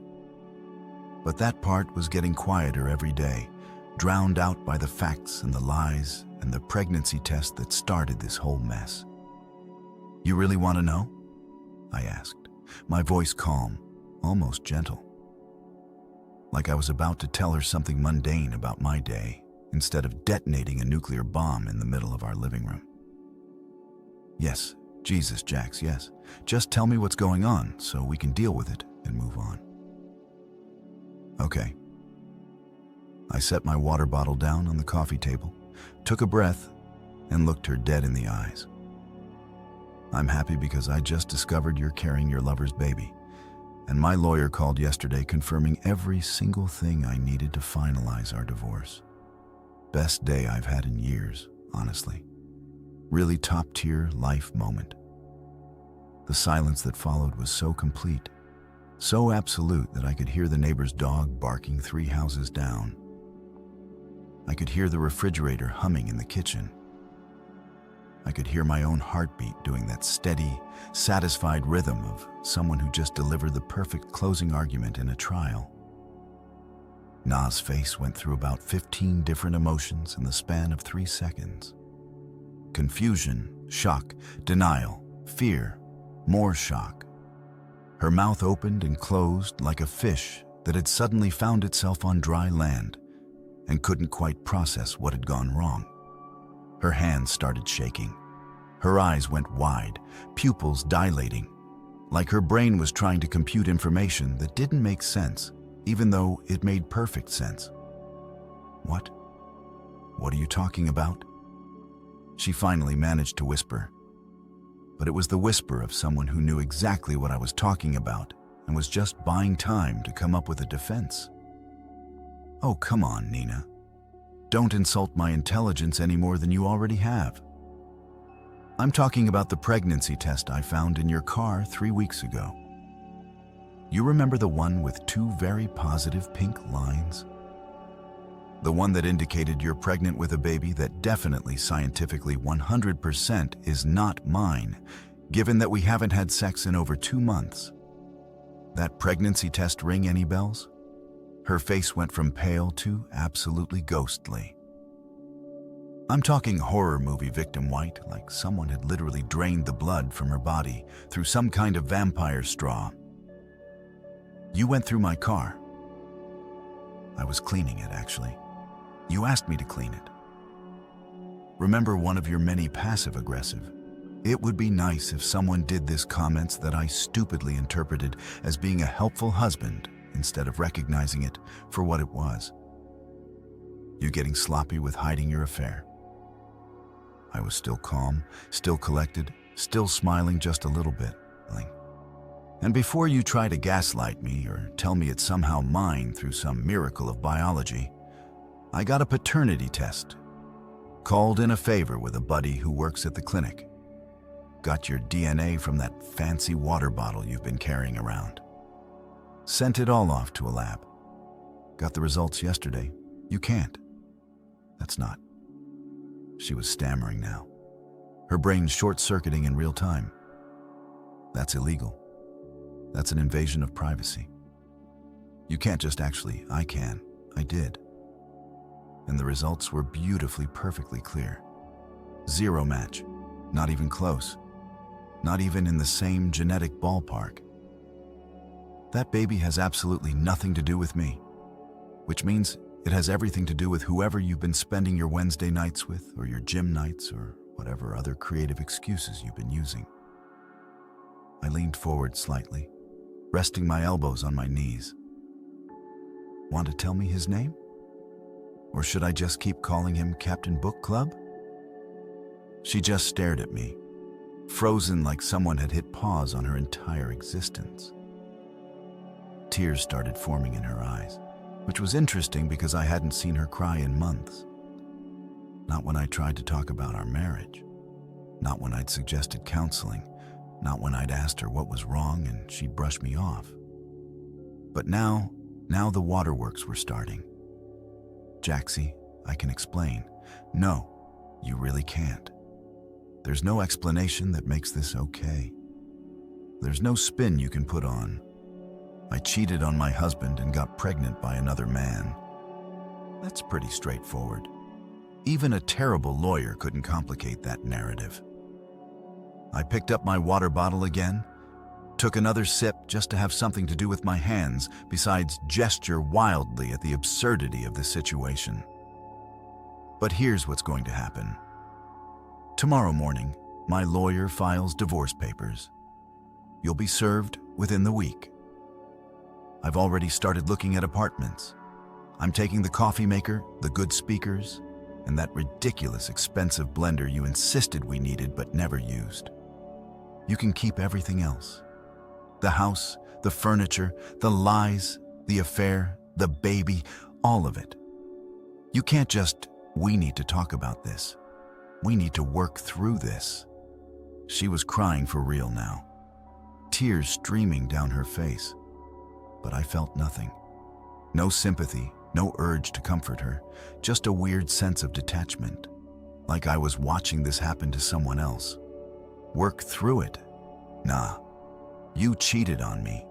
But that part was getting quieter every day, drowned out by the facts and the lies and the pregnancy test that started this whole mess. You really want to know? I asked, my voice calm, almost gentle. Like I was about to tell her something mundane about my day, instead of detonating a nuclear bomb in the middle of our living room. Yes, Jesus, Jax, yes. Just tell me what's going on so we can deal with it and move on. Okay. I set my water bottle down on the coffee table, took a breath, and looked her dead in the eyes. I'm happy because I just discovered you're carrying your lover's baby, and my lawyer called yesterday confirming every single thing I needed to finalize our divorce. Best day I've had in years, honestly. Really top-tier life moment. The silence that followed was so complete, so absolute that I could hear the neighbor's dog barking 3 houses down. I could hear the refrigerator humming in the kitchen. I could hear my own heartbeat doing that steady, satisfied rhythm of someone who just delivered the perfect closing argument in a trial. Na's face went through about 15 different emotions in the span of 3 seconds. Confusion, shock, denial, fear, more shock. Her mouth opened and closed like a fish that had suddenly found itself on dry land and couldn't quite process what had gone wrong. Her hands started shaking. Her eyes went wide, pupils dilating, like her brain was trying to compute information that didn't make sense, even though it made perfect sense. What? What are you talking about? She finally managed to whisper. But it was the whisper of someone who knew exactly what I was talking about and was just buying time to come up with a defense. Oh, come on, Nina. Don't insult my intelligence any more than you already have. I'm talking about the pregnancy test I found in your car 3 weeks ago. You remember the one with 2 very positive pink lines? The one that indicated you're pregnant with a baby that definitely scientifically 100% is not mine, given that we haven't had sex in over 2 months. That pregnancy test ring any bells? Her face went from pale to absolutely ghostly. I'm talking horror movie victim white, like someone had literally drained the blood from her body through some kind of vampire straw. You went through my car. I was cleaning it, actually. You asked me to clean it. Remember one of your many passive-aggressive? It would be nice if someone did this comments that I stupidly interpreted as being a helpful husband instead of recognizing it for what it was. You getting sloppy with hiding your affair. I was still calm, still collected, still smiling just a little bit. And before you try to gaslight me or tell me it's somehow mine through some miracle of biology, I got a paternity test. Called in a favor with a buddy who works at the clinic. Got your DNA from that fancy water bottle you've been carrying around. Sent it all off to a lab. Got the results yesterday. You can't. That's not. She was stammering now. Her brain short-circuiting in real time. That's illegal. That's an invasion of privacy. You can't just actually, I can. I did. And the results were beautifully, perfectly clear. Zero match. Not even close. Not even in the same genetic ballpark. That baby has absolutely nothing to do with me, which means it has everything to do with whoever you've been spending your Wednesday nights with, or your gym nights, or whatever other creative excuses you've been using. I leaned forward slightly, resting my elbows on my knees. Want to tell me his name? Or should I just keep calling him Captain Book Club? She just stared at me, frozen like someone had hit pause on her entire existence. Tears started forming in her eyes, which was interesting because I hadn't seen her cry in months. Not when I tried to talk about our marriage. Not when I'd suggested counseling. Not when I'd asked her what was wrong and she'd brush me off. But now the waterworks were starting. Jaxie, I can explain. No, you really can't. There's no explanation that makes this okay. There's no spin you can put on. I cheated on my husband and got pregnant by another man. That's pretty straightforward. Even a terrible lawyer couldn't complicate that narrative. I picked up my water bottle again, took another sip just to have something to do with my hands besides gesture wildly at the absurdity of the situation. But here's what's going to happen. Tomorrow morning, my lawyer files divorce papers. You'll be served within the week. I've already started looking at apartments. I'm taking the coffee maker, the good speakers, and that ridiculous expensive blender you insisted we needed but never used. You can keep everything else. The house, the furniture, the lies, the affair, the baby, all of it. You can't just, we need to talk about this. We need to work through this. She was crying for real now, tears streaming down her face. But I felt nothing. No sympathy, no urge to comfort her, just a weird sense of detachment, like I was watching this happen to someone else. Work through it. Nah, you cheated on me.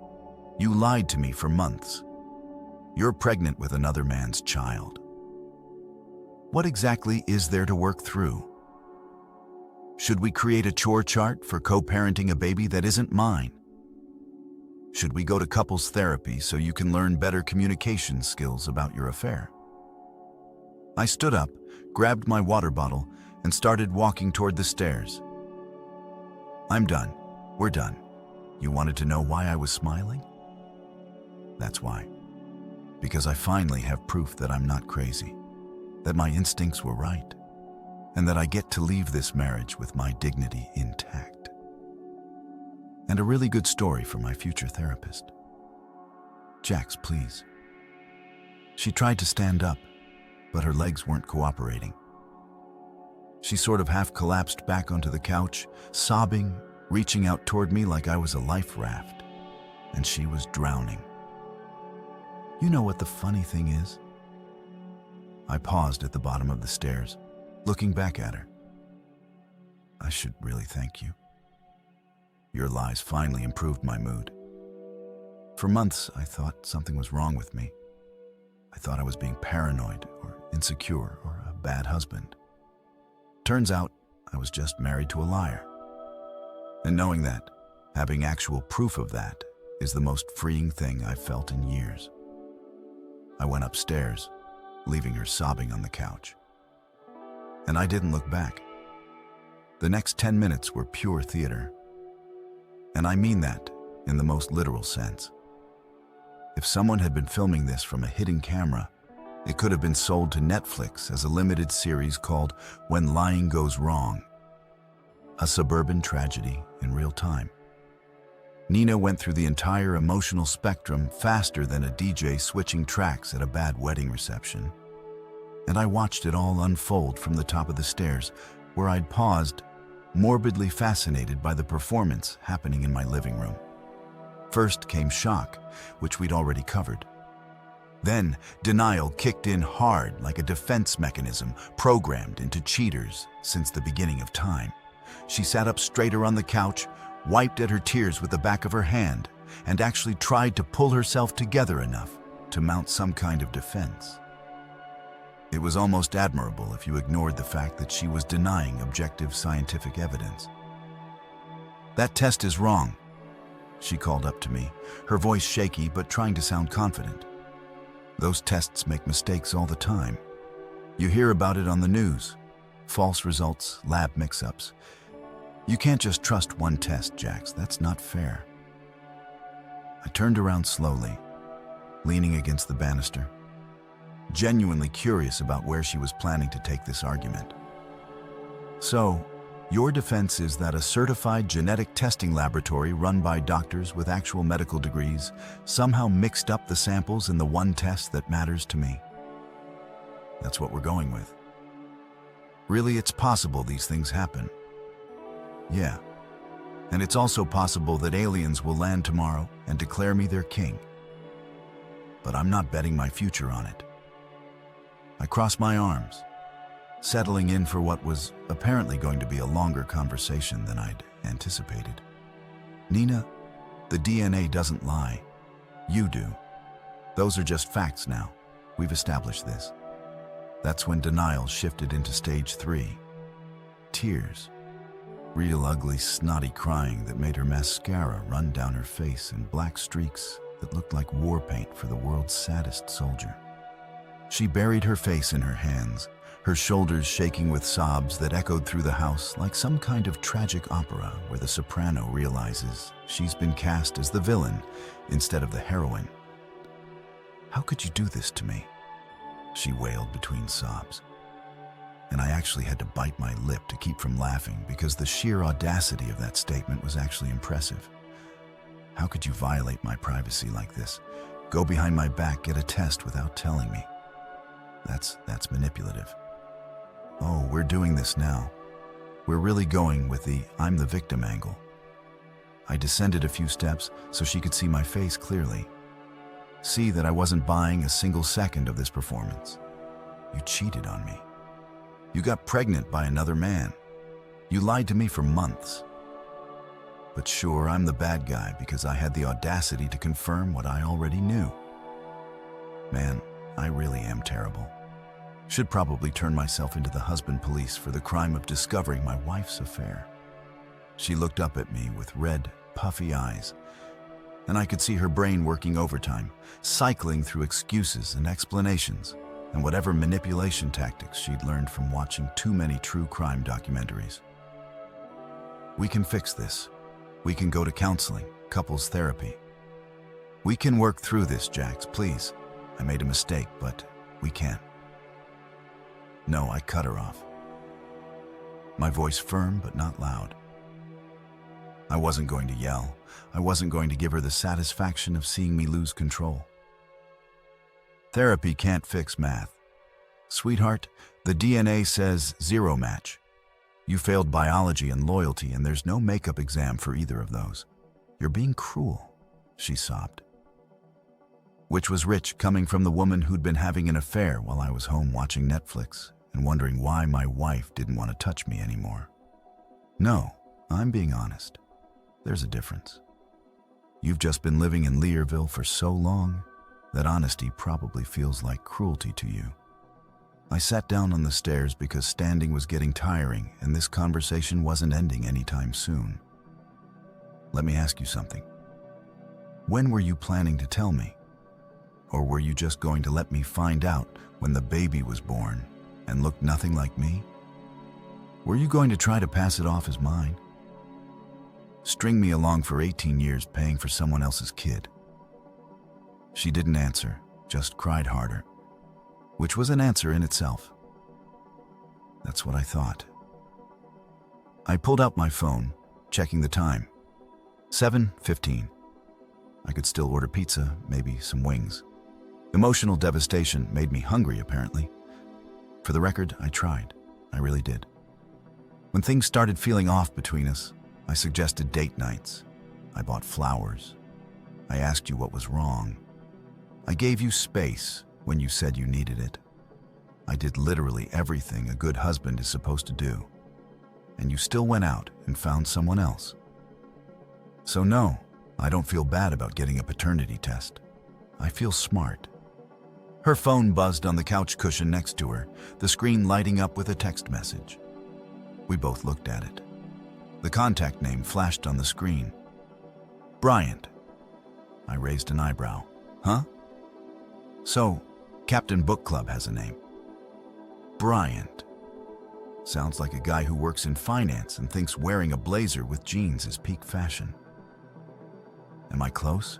You lied to me for months. You're pregnant with another man's child. What exactly is there to work through? Should we create a chore chart for co-parenting a baby that isn't mine? Should we go to couples therapy so you can learn better communication skills about your affair? I stood up, grabbed my water bottle, and started walking toward the stairs. I'm done. We're done. You wanted to know why I was smiling? That's why. Because I finally have proof that I'm not crazy, that my instincts were right, and that I get to leave this marriage with my dignity intact. And a really good story for my future therapist. Jax, please. She tried to stand up, but her legs weren't cooperating. She sort of half collapsed back onto the couch, sobbing, reaching out toward me like I was a life raft, and she was drowning. You know what the funny thing is? I paused at the bottom of the stairs, looking back at her. I should really thank you. Your lies finally improved my mood. For months, I thought something was wrong with me. I thought I was being paranoid or insecure or a bad husband. Turns out, I was just married to a liar. And knowing that, having actual proof of that, is the most freeing thing I've felt in years. I went upstairs, leaving her sobbing on the couch. And I didn't look back. The next 10 minutes were pure theater. And I mean that in the most literal sense. If someone had been filming this from a hidden camera, It could have been sold to Netflix as a limited series called When Lying Goes Wrong, a suburban tragedy in real time. Nina went through the entire emotional spectrum faster than a DJ switching tracks at a bad wedding reception. And I watched it all unfold from the top of the stairs, where I'd paused, morbidly fascinated by the performance happening in my living room. First came shock, which we'd already covered. Then, denial kicked in hard like a defense mechanism programmed into cheaters since the beginning of time. She sat up straighter on the couch, wiped at her tears with the back of her hand, and actually tried to pull herself together enough to mount some kind of defense. It was almost admirable if you ignored the fact that she was denying objective scientific evidence. "That test is wrong," she called up to me, her voice shaky but trying to sound confident. "Those tests make mistakes all the time. You hear about it on the news. False results, lab mix-ups. You can't just trust one test, Jax. That's not fair." I turned around slowly, leaning against the banister, genuinely curious about where she was planning to take this argument. "So, your defense is that a certified genetic testing laboratory run by doctors with actual medical degrees somehow mixed up the samples in the one test that matters to me? That's what we're going with. Really, it's possible these things happen. Yeah. And it's also possible that aliens will land tomorrow and declare me their king. But I'm not betting my future on it." I crossed my arms, settling in for what was apparently going to be a longer conversation than I'd anticipated. "Nina, the DNA doesn't lie. You do. Those are just facts now. We've established this." That's when denial shifted into stage 3. Tears. Real ugly, snotty crying that made her mascara run down her face in black streaks that looked like war paint for the world's saddest soldier. She buried her face in her hands, her shoulders shaking with sobs that echoed through the house like some kind of tragic opera where the soprano realizes she's been cast as the villain instead of the heroine. "How could you do this to me?" she wailed between sobs. And I actually had to bite my lip to keep from laughing because the sheer audacity of that statement was actually impressive. "How could you violate my privacy like this? Go behind my back, get a test without telling me? That's manipulative. Oh, we're doing this now. We're really going with the I'm the victim angle." I descended a few steps so she could see my face clearly. See that I wasn't buying a single second of this performance. "You cheated on me. You got pregnant by another man. You lied to me for months. But sure, I'm the bad guy because I had the audacity to confirm what I already knew. Man, I really am terrible. Should probably turn myself into the husband police for the crime of discovering my wife's affair." She looked up at me with red, puffy eyes, and I could see her brain working overtime, cycling through excuses and explanations, and whatever manipulation tactics she'd learned from watching too many true crime documentaries. "We can fix this. We can go to counseling, couples therapy. We can work through this, Jax, please. I made a mistake, but we can." No, I cut her off. My voice firm but not loud. I wasn't going to yell. I wasn't going to give her the satisfaction of seeing me lose control. "Therapy can't fix math. Sweetheart, the DNA says 0 match. You failed biology and loyalty, and there's no makeup exam for either of those. You're being cruel," she sobbed. Which was rich coming from the woman who'd been having an affair while I was home watching Netflix and wondering why my wife didn't want to touch me anymore. No, I'm being honest. There's a difference. You've just been living in Learville for so long that honesty probably feels like cruelty to you. I sat down on the stairs because standing was getting tiring and this conversation wasn't ending anytime soon. "Let me ask you something. When were you planning to tell me? Or were you just going to let me find out when the baby was born and looked nothing like me? Were you going to try to pass it off as mine? String me along for 18 years paying for someone else's kid?" She didn't answer, just cried harder. which was an answer in itself. That's what I thought. I pulled out my phone, checking the time. 7:15. I could still order pizza, maybe some wings. Emotional devastation made me hungry, apparently. For the record, I tried. I really did. When things started feeling off between us, I suggested date nights. I bought flowers. I asked you what was wrong. I gave you space when you said you needed it. I did literally everything a good husband is supposed to do. And you still went out and found someone else. So no, I don't feel bad about getting a paternity test. I feel smart. Her phone buzzed on the couch cushion next to her, the screen lighting up with a text message. We both looked at it. The contact name flashed on the screen. Bryant. I raised an eyebrow. Huh? So, Captain Book Club has a name. Bryant. Sounds like a guy who works in finance and thinks wearing a blazer with jeans is peak fashion. Am I close?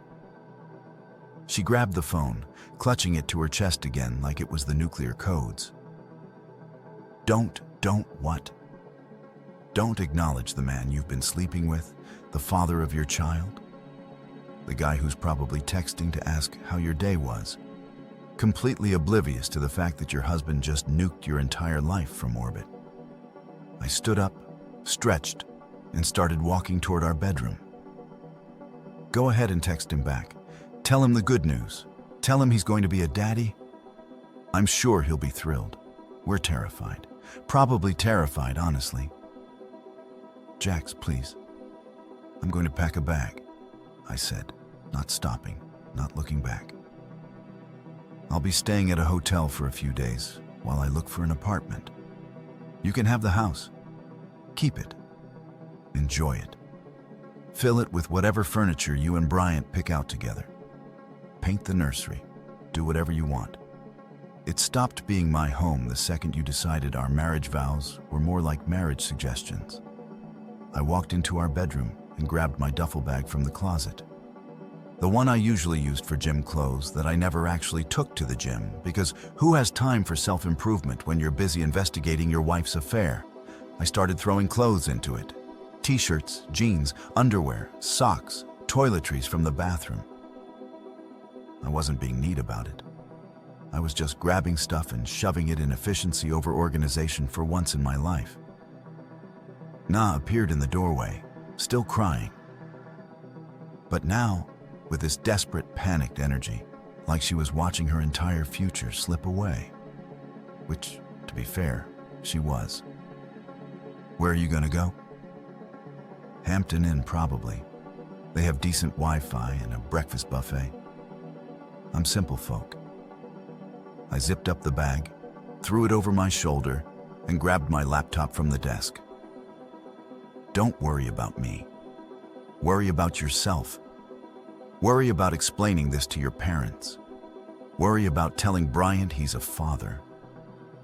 She grabbed the phone, clutching it to her chest again like it was the nuclear codes. Don't what? Don't acknowledge the man you've been sleeping with, the father of your child? The guy who's probably texting to ask how your day was, completely oblivious to the fact that your husband just nuked your entire life from orbit. I stood up, stretched, and started walking toward our bedroom. Go ahead and text him back. Tell him the good news. Tell him he's going to be a daddy. I'm sure he'll be thrilled. We're terrified. Probably terrified, honestly. Jax, please. I'm going to pack a bag, I said, not stopping, not looking back. I'll be staying at a hotel for a few days while I look for an apartment. You can have the house. Keep it. Enjoy it. Fill it with whatever furniture you and Bryant pick out together. Paint the nursery. Do whatever you want. It stopped being my home the second you decided our marriage vows were more like marriage suggestions. I walked into our bedroom and grabbed my duffel bag from the closet. The one I usually used for gym clothes that I never actually took to the gym, because who has time for self-improvement when you're busy investigating your wife's affair? I started throwing clothes into it. T-shirts, jeans, underwear, socks, toiletries from the bathroom. I wasn't being neat about it. I was just grabbing stuff and shoving it in efficiency over organization for once in my life. Na appeared in the doorway, still crying. But now, with this desperate, panicked energy, like she was watching her entire future slip away. Which, to be fair, she was. Where are you gonna go? Hampton Inn, probably. They have decent Wi-Fi and a breakfast buffet. I'm simple folk. I zipped up the bag, threw it over my shoulder, and grabbed my laptop from the desk. Don't worry about me. Worry about yourself. Worry about explaining this to your parents. Worry about telling Bryant he's a father.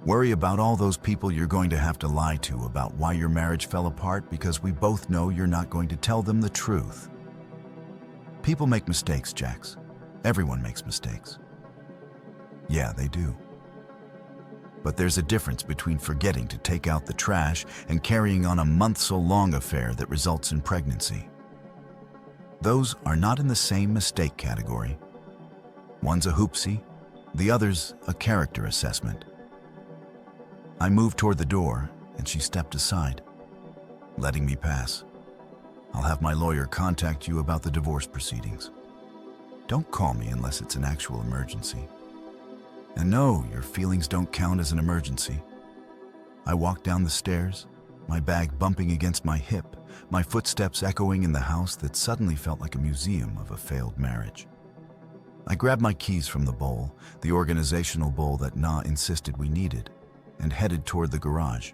Worry about all those people you're going to have to lie to about why your marriage fell apart, because we both know you're not going to tell them the truth. People make mistakes, Jax. Everyone makes mistakes. Yeah, they do. But there's a difference between forgetting to take out the trash and carrying on a month-so-long affair that results in pregnancy. Those are not in the same mistake category. One's a hoopsie, the other's a character assessment. I moved toward the door, and she stepped aside, letting me pass. I'll have my lawyer contact you about the divorce proceedings. Don't call me unless it's an actual emergency. And no, your feelings don't count as an emergency. I walked down the stairs, my bag bumping against my hip, my footsteps echoing in the house that suddenly felt like a museum of a failed marriage. I grabbed my keys from the bowl, the organizational bowl that Na insisted we needed, and headed toward the garage.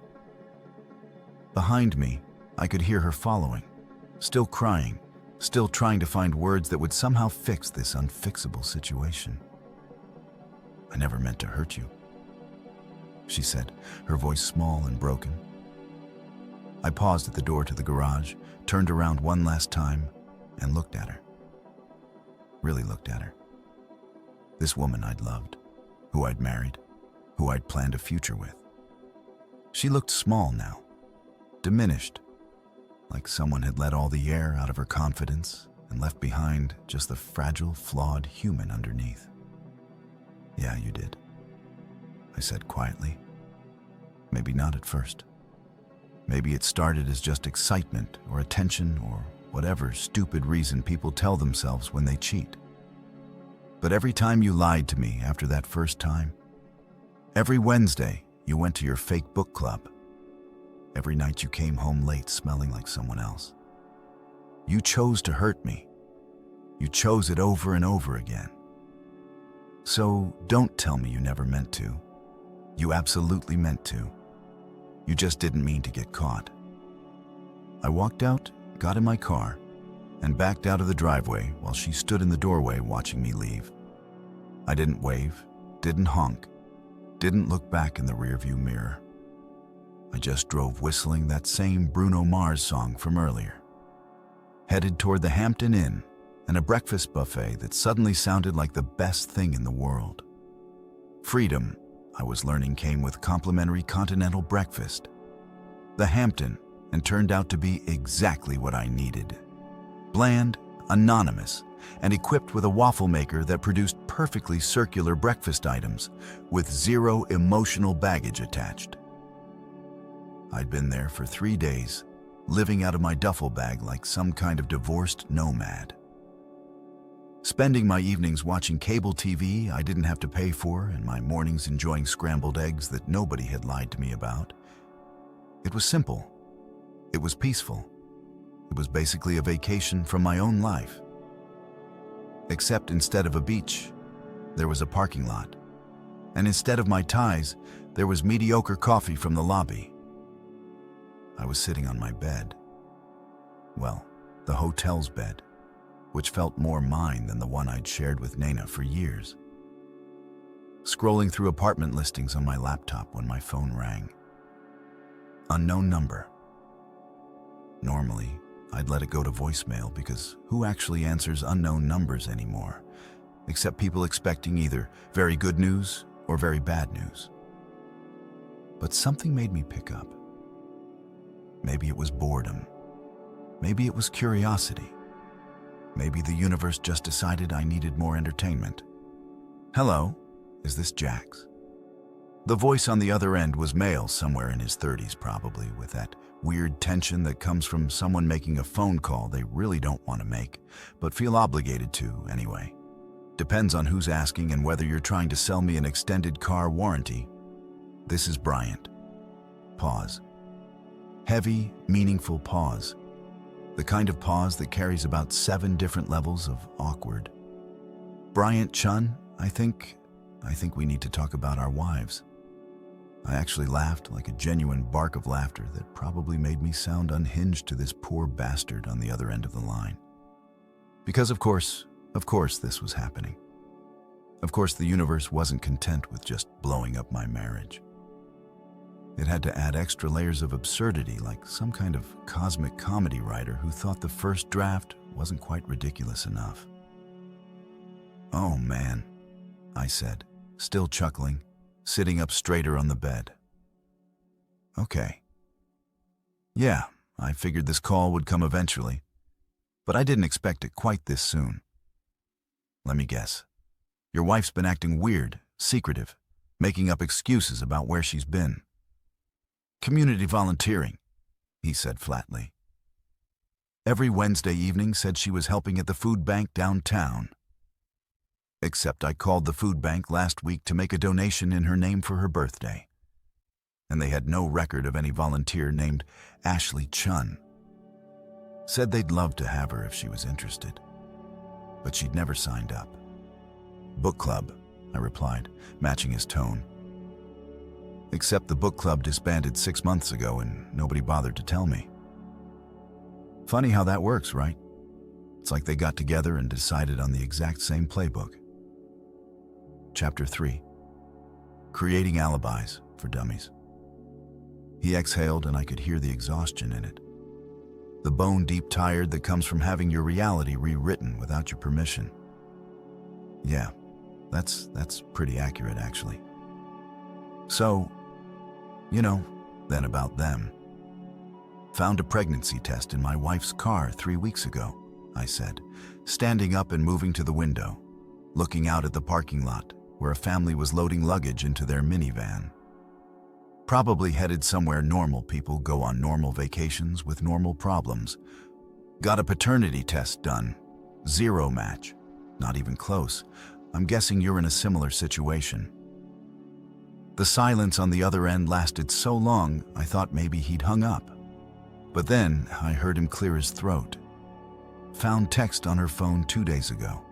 Behind me, I could hear her following, still crying, still trying to find words that would somehow fix this unfixable situation. I never meant to hurt you, she said, her voice small and broken. I paused at the door to the garage, turned around one last time, and looked at her. Really looked at her. This woman I'd loved, who I'd married, who I'd planned a future with. She looked small now, diminished, like someone had let all the air out of her confidence and left behind just the fragile, flawed human underneath. "Yeah, you did," I said quietly. "Maybe not at first. Maybe it started as just excitement or attention or whatever stupid reason people tell themselves when they cheat. But every time you lied to me after that first time, every Wednesday you went to your fake book club, every night you came home late smelling like someone else, you chose to hurt me. You chose it over and over again. So don't tell me you never meant to. You absolutely meant to. You just didn't mean to get caught." I walked out, got in my car, and backed out of the driveway while she stood in the doorway watching me leave. I didn't wave, didn't honk, didn't look back in the rearview mirror. I just drove whistling that same Bruno Mars song from earlier, headed toward the Hampton Inn and a breakfast buffet that suddenly sounded like the best thing in the world. Freedom, I was learning, came with complimentary continental breakfast. The Hampton, and turned out to be exactly what I needed. Bland, anonymous, and equipped with a waffle maker that produced perfectly circular breakfast items with zero emotional baggage attached. I'd been there for 3 days, living out of my duffel bag like some kind of divorced nomad. Spending my evenings watching cable TV I didn't have to pay for and my mornings enjoying scrambled eggs that nobody had lied to me about. It was simple. It was peaceful. It was basically a vacation from my own life. Except instead of a beach, there was a parking lot. And instead of my ties, there was mediocre coffee from the lobby. I was sitting on my bed. Well, the hotel's bed, which felt more mine than the one I'd shared with Nana for years. Scrolling through apartment listings on my laptop when my phone rang. Unknown number. Normally, I'd let it go to voicemail because who actually answers unknown numbers anymore, except people expecting either very good news or very bad news. But something made me pick up. Maybe it was boredom. Maybe it was curiosity. Maybe the universe just decided I needed more entertainment. "Hello, is this Jax?" The voice on the other end was male, somewhere in his 30s probably, with that weird tension that comes from someone making a phone call they really don't want to make, but feel obligated to anyway. Depends on who's asking and whether you're trying to sell me an extended car warranty. "This is Bryant." Pause. Heavy, meaningful pause. The kind of pause that carries about 7 different levels of awkward. "Bryant Chun, I think we need to talk about our wives." I actually laughed like a genuine bark of laughter that probably made me sound unhinged to this poor bastard on the other end of the line. Because of course this was happening. Of course the universe wasn't content with just blowing up my marriage. It had to add extra layers of absurdity, like some kind of cosmic comedy writer who thought the first draft wasn't quite ridiculous enough. "Oh man," I said, still chuckling, sitting up straighter on the bed. "Okay. Yeah, I figured this call would come eventually, but I didn't expect it quite this soon. Let me guess. Your wife's been acting weird, secretive, making up excuses about where she's been." "Community volunteering," he said flatly. "Every Wednesday evening said she was helping at the food bank downtown. Except I called the food bank last week to make a donation in her name for her birthday. And they had no record of any volunteer named Ashley Chun. Said they'd love to have her if she was interested, but she'd never signed up." "Book club," I replied, matching his tone. "Except the book club disbanded 6 months ago and nobody bothered to tell me." Funny how that works, right? It's like they got together and decided on the exact same playbook. Chapter 3. Creating Alibis for Dummies. He exhaled and I could hear the exhaustion in it. The bone-deep tired that comes from having your reality rewritten without your permission. Yeah, that's pretty accurate actually. So, you know, then about them. Found a pregnancy test in my wife's car 3 weeks ago, I said, standing up and moving to the window, looking out at the parking lot where a family was loading luggage into their minivan. Probably headed somewhere normal people go on normal vacations with normal problems. Got a paternity test done. 0 match. Not even close. I'm guessing you're in a similar situation. The silence on the other end lasted so long, I thought maybe he'd hung up. But then I heard him clear his throat. Found text on her phone 2 days ago.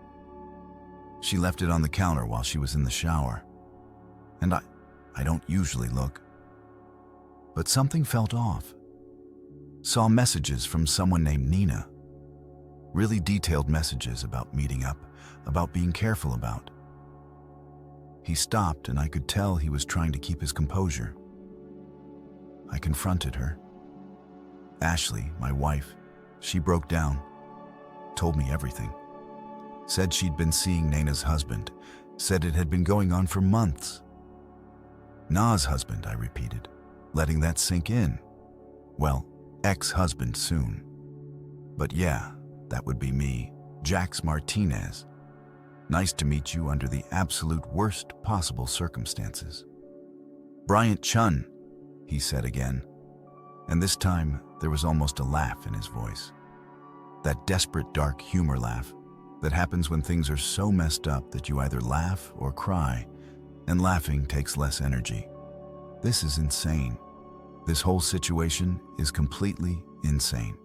She left it on the counter while she was in the shower. And I don't usually look. But something felt off. Saw messages from someone named Nina. Really detailed messages about meeting up, about being careful about. He stopped and I could tell he was trying to keep his composure. I confronted her. Ashley, my wife, she broke down, told me everything. Said she'd been seeing Naina's husband, said it had been going on for months. Na's husband, I repeated, letting that sink in. Well, ex-husband soon. But yeah, that would be me, Jax Martinez. Nice to meet you under the absolute worst possible circumstances. Bryant Chun, he said again, and this time there was almost a laugh in his voice. That desperate dark humor laugh that happens when things are so messed up that you either laugh or cry, and laughing takes less energy. This is insane. This whole situation is completely insane.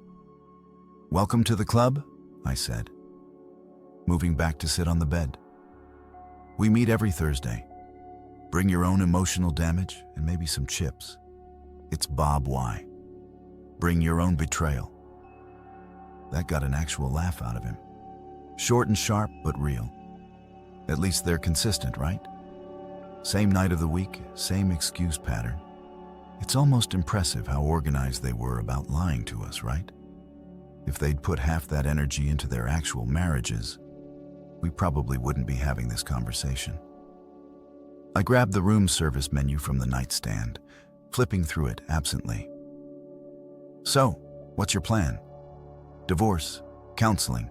Welcome to the club, I said, moving back to sit on the bed. We meet every Thursday. Bring your own emotional damage and maybe some chips. It's Bob Y. Bring your own betrayal. That got an actual laugh out of him. Short and sharp, but real. At least they're consistent, right? Same night of the week, same excuse pattern. It's almost impressive how organized they were about lying to us, right? If they'd put half that energy into their actual marriages, we probably wouldn't be having this conversation. I grabbed the room service menu from the nightstand, flipping through it absently. So, what's your plan? Divorce, counseling,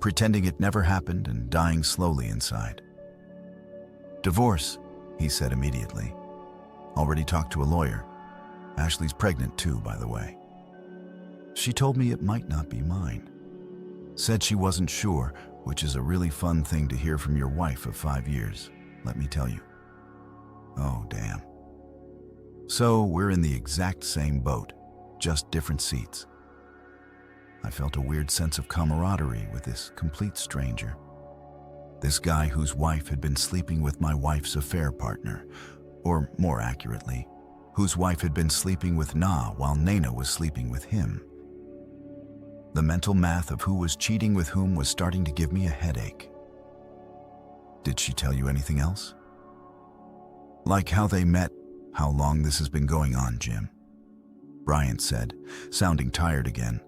pretending it never happened and dying slowly inside. Divorce, he said immediately. Already talked to a lawyer. Ashley's pregnant too, by the way. She told me it might not be mine. Said she wasn't sure, which is a really fun thing to hear from your wife of 5 years, let me tell you. Oh, damn. So we're in the exact same boat, just different seats. I felt a weird sense of camaraderie with this complete stranger. This guy whose wife had been sleeping with my wife's affair partner, or more accurately, whose wife had been sleeping with Na while Naina was sleeping with him. The mental math of who was cheating with whom was starting to give me a headache. Did she tell you anything else? Like how they met, how long this has been going on, Jim? Bryant said, sounding tired again.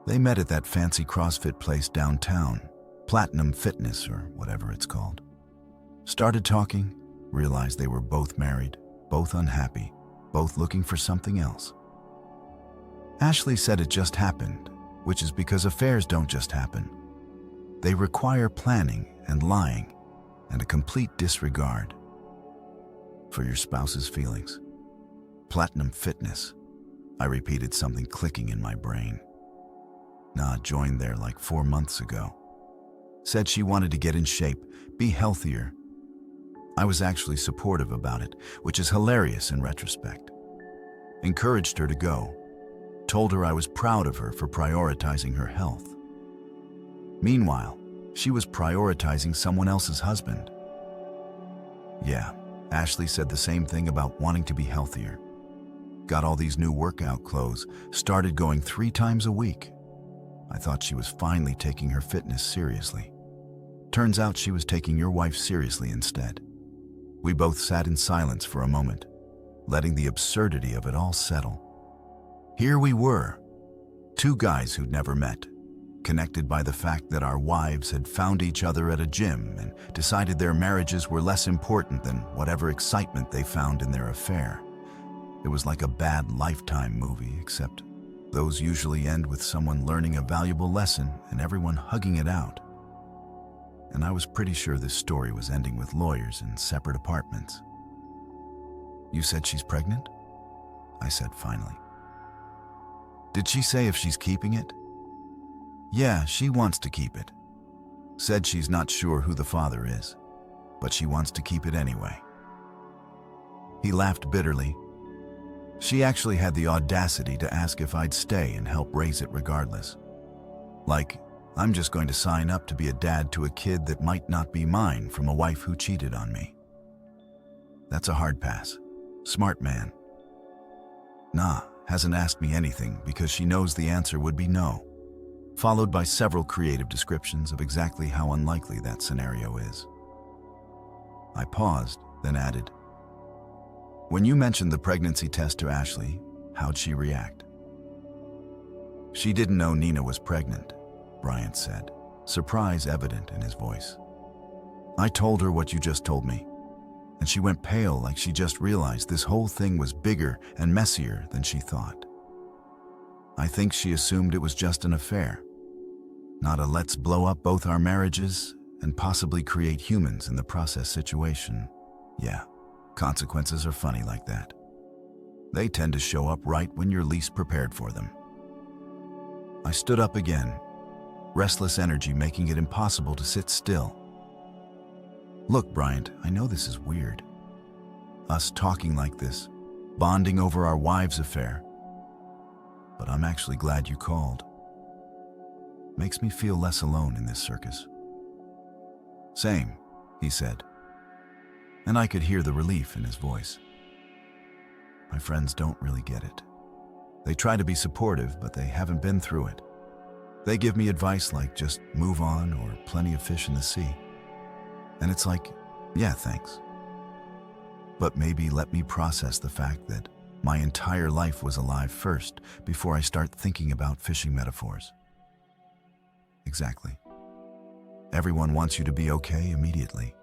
They met at that fancy CrossFit place downtown, Platinum Fitness or whatever it's called. Started talking, realized they were both married, both unhappy, both looking for something else. Ashley said it just happened, which is because affairs don't just happen. They require planning and lying and a complete disregard for your spouse's feelings. Platinum Fitness. I repeated, something clicking in my brain. Na joined there like 4 months ago. Said she wanted to get in shape, be healthier. I was actually supportive about it, which is hilarious in retrospect. Encouraged her to go. Told her I was proud of her for prioritizing her health. Meanwhile, she was prioritizing someone else's husband. Yeah, Ashley said the same thing about wanting to be healthier. Got all these new workout clothes, started going 3 times a week. I thought she was finally taking her fitness seriously. Turns out she was taking your wife seriously instead. We both sat in silence for a moment, letting the absurdity of it all settle. Here we were, 2 guys who'd never met, connected by the fact that our wives had found each other at a gym and decided their marriages were less important than whatever excitement they found in their affair. It was like a bad Lifetime movie, except those usually end with someone learning a valuable lesson and everyone hugging it out. And I was pretty sure this story was ending with lawyers in separate apartments. "You said she's pregnant?" I said finally. "Did she say if she's keeping it?" "Yeah, she wants to keep it. Said she's not sure who the father is, but she wants to keep it anyway." He laughed bitterly. "She actually had the audacity to ask if I'd stay and help raise it regardless. Like, I'm just going to sign up to be a dad to a kid that might not be mine from a wife who cheated on me. That's a hard pass. Smart man. Nah, hasn't asked me anything because she knows the answer would be no," followed by several creative descriptions of exactly how unlikely that scenario is. I paused, then added, "When you mentioned the pregnancy test to Ashley, how'd she react?" "She didn't know Nina was pregnant," Bryant said, surprise evident in his voice. "I told her what you just told me, and she went pale like she just realized this whole thing was bigger and messier than she thought. I think she assumed it was just an affair, not a let's blow up both our marriages and possibly create humans in the process situation. Yeah, consequences are funny like that. They tend to show up right when you're least prepared for them." I stood up again, restless energy making it impossible to sit still. "Look, Bryant, I know this is weird. Us talking like this, bonding over our wives' affair. But I'm actually glad you called. Makes me feel less alone in this circus." "Same," he said, and I could hear the relief in his voice. My friends don't really get it. They try to be supportive, but they haven't been through it. They give me advice like just move on or plenty of fish in the sea. And it's like, yeah, thanks. But maybe let me process the fact that my entire life was alive first before I start thinking about fishing metaphors. Exactly. Everyone wants you to be okay immediately.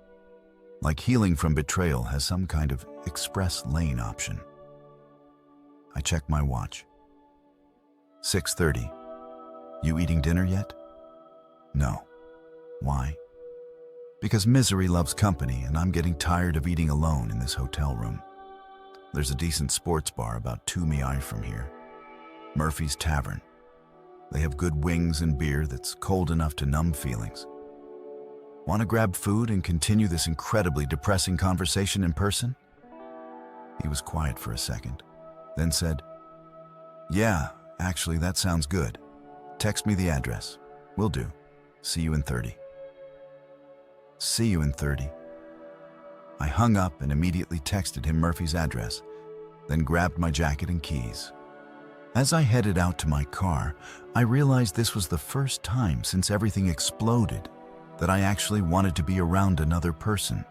Like healing from betrayal has some kind of express lane option. I check my watch. 6:30. "You eating dinner yet?" "No." "Why?" "Because misery loves company and I'm getting tired of eating alone in this hotel room. There's a decent sports bar about 2 mi from here. Murphy's Tavern. They have good wings and beer that's cold enough to numb feelings. Want to grab food and continue this incredibly depressing conversation in person?" He was quiet for a second, then said, "Yeah, actually that sounds good. Text me the address. Will do. See you in 30. "See you in 30. I hung up and immediately texted him Murphy's address, then grabbed my jacket and keys. As I headed out to my car, I realized this was the first time since everything exploded that I actually wanted to be around another person.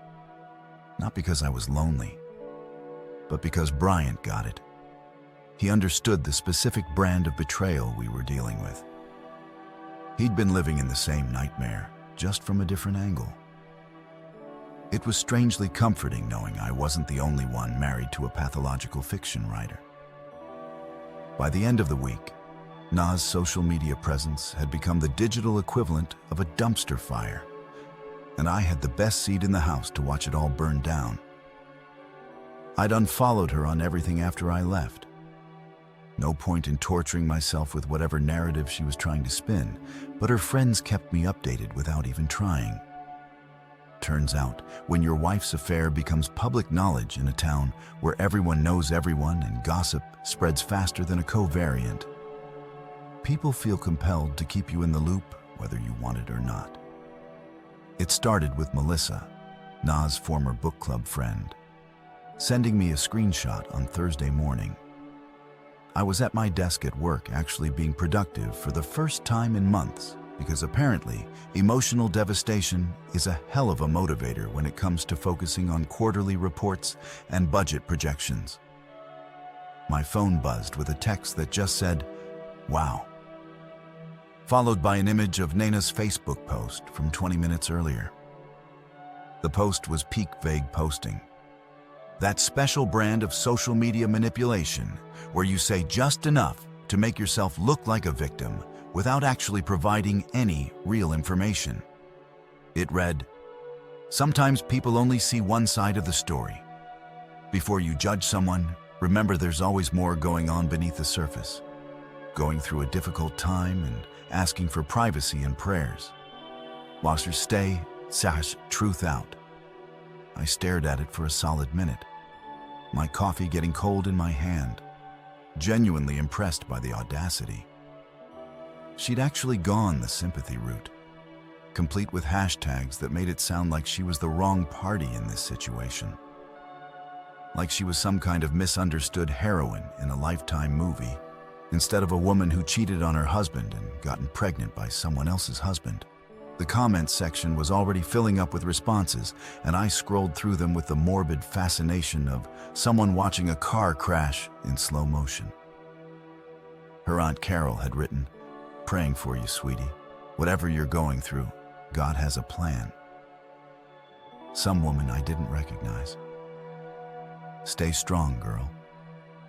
Not because I was lonely, but because Bryant got it. He understood the specific brand of betrayal we were dealing with. He'd been living in the same nightmare, just from a different angle. It was strangely comforting knowing I wasn't the only one married to a pathological fiction writer. By the end of the week, Na's social media presence had become the digital equivalent of a dumpster fire, and I had the best seat in the house to watch it all burn down. I'd unfollowed her on everything after I left. No point in torturing myself with whatever narrative she was trying to spin, but her friends kept me updated without even trying. Turns out, when your wife's affair becomes public knowledge in a town where everyone knows everyone and gossip spreads faster than a covariant, people feel compelled to keep you in the loop whether you want it or not. It started with Melissa, Na's former book club friend, sending me a screenshot on Thursday morning. I was at my desk at work actually being productive for the first time in months because apparently emotional devastation is a hell of a motivator when it comes to focusing on quarterly reports and budget projections. My phone buzzed with a text that just said, "Wow." followed by an image of Nina's Facebook post from 20 minutes earlier. The post was peak vague posting. That special brand of social media manipulation where you say just enough to make yourself look like a victim without actually providing any real information. It read, "Sometimes people only see one side of the story. Before you judge someone, remember there's always more going on beneath the surface. Going through a difficult time and asking for privacy and prayers. Wasser stay, sash truth out." I stared at it for a solid minute, my coffee getting cold in my hand, genuinely impressed by the audacity. She'd actually gone the sympathy route, complete with hashtags that made it sound like she was the wrong party in this situation. Like she was some kind of misunderstood heroine in a Lifetime movie, instead of a woman who cheated on her husband and gotten pregnant by someone else's husband. The comments section was already filling up with responses, and I scrolled through them with the morbid fascination of someone watching a car crash in slow motion. Her Aunt Carol had written, "Praying for you, sweetie. Whatever you're going through, God has a plan." Some woman I didn't recognize. "Stay strong, girl.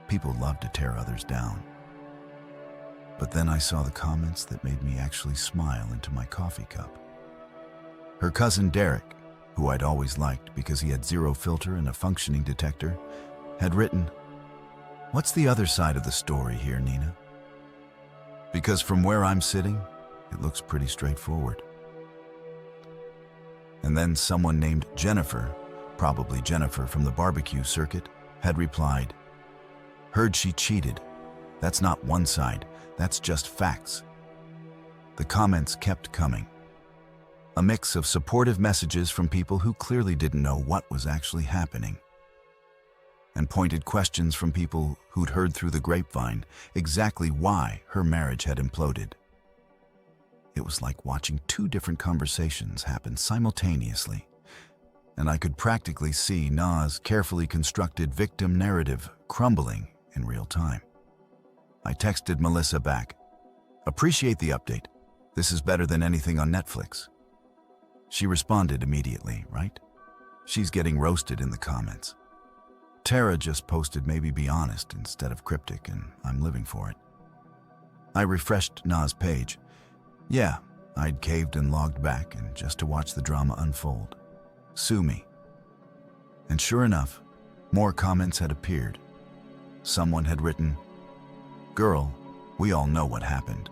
People love to tear others down." But then I saw the comments that made me actually smile into my coffee cup. Her cousin Derek, who I'd always liked because he had zero filter and a functioning detector, had written, "What's the other side of the story here, Nina?" Because from where I'm sitting, it looks pretty straightforward. And then someone named Jennifer, probably Jennifer from the barbecue circuit, had replied, "Heard she cheated. That's not one side, that's just facts." The comments kept coming. A mix of supportive messages from people who clearly didn't know what was actually happening, and pointed questions from people who'd heard through the grapevine exactly why her marriage had imploded. It was like watching two different conversations happen simultaneously, and I could practically see Na's carefully constructed victim narrative crumbling in real time. I texted Melissa back, "Appreciate the update. This is better than anything on Netflix." She responded immediately, right? She's getting roasted in the comments. Tara just posted maybe be honest instead of cryptic, and I'm living for it. I refreshed Na's page. Yeah, I'd caved and logged back, and just to watch the drama unfold. Sue me. And sure enough, more comments had appeared. Someone had written, "Girl, we all know what happened.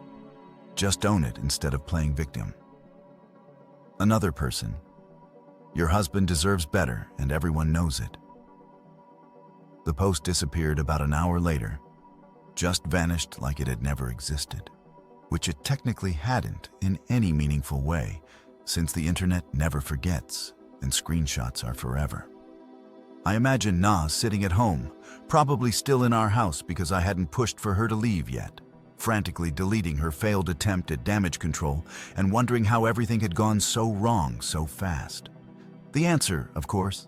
Just own it instead of playing victim." Another person, "Your husband deserves better and everyone knows it." The post disappeared about an hour later, just vanished like it had never existed, which it technically hadn't in any meaningful way, since the internet never forgets and screenshots are forever. I imagine Na sitting at home, probably still in our house because I hadn't pushed for her to leave yet, frantically deleting her failed attempt at damage control and wondering how everything had gone so wrong so fast. The answer, of course,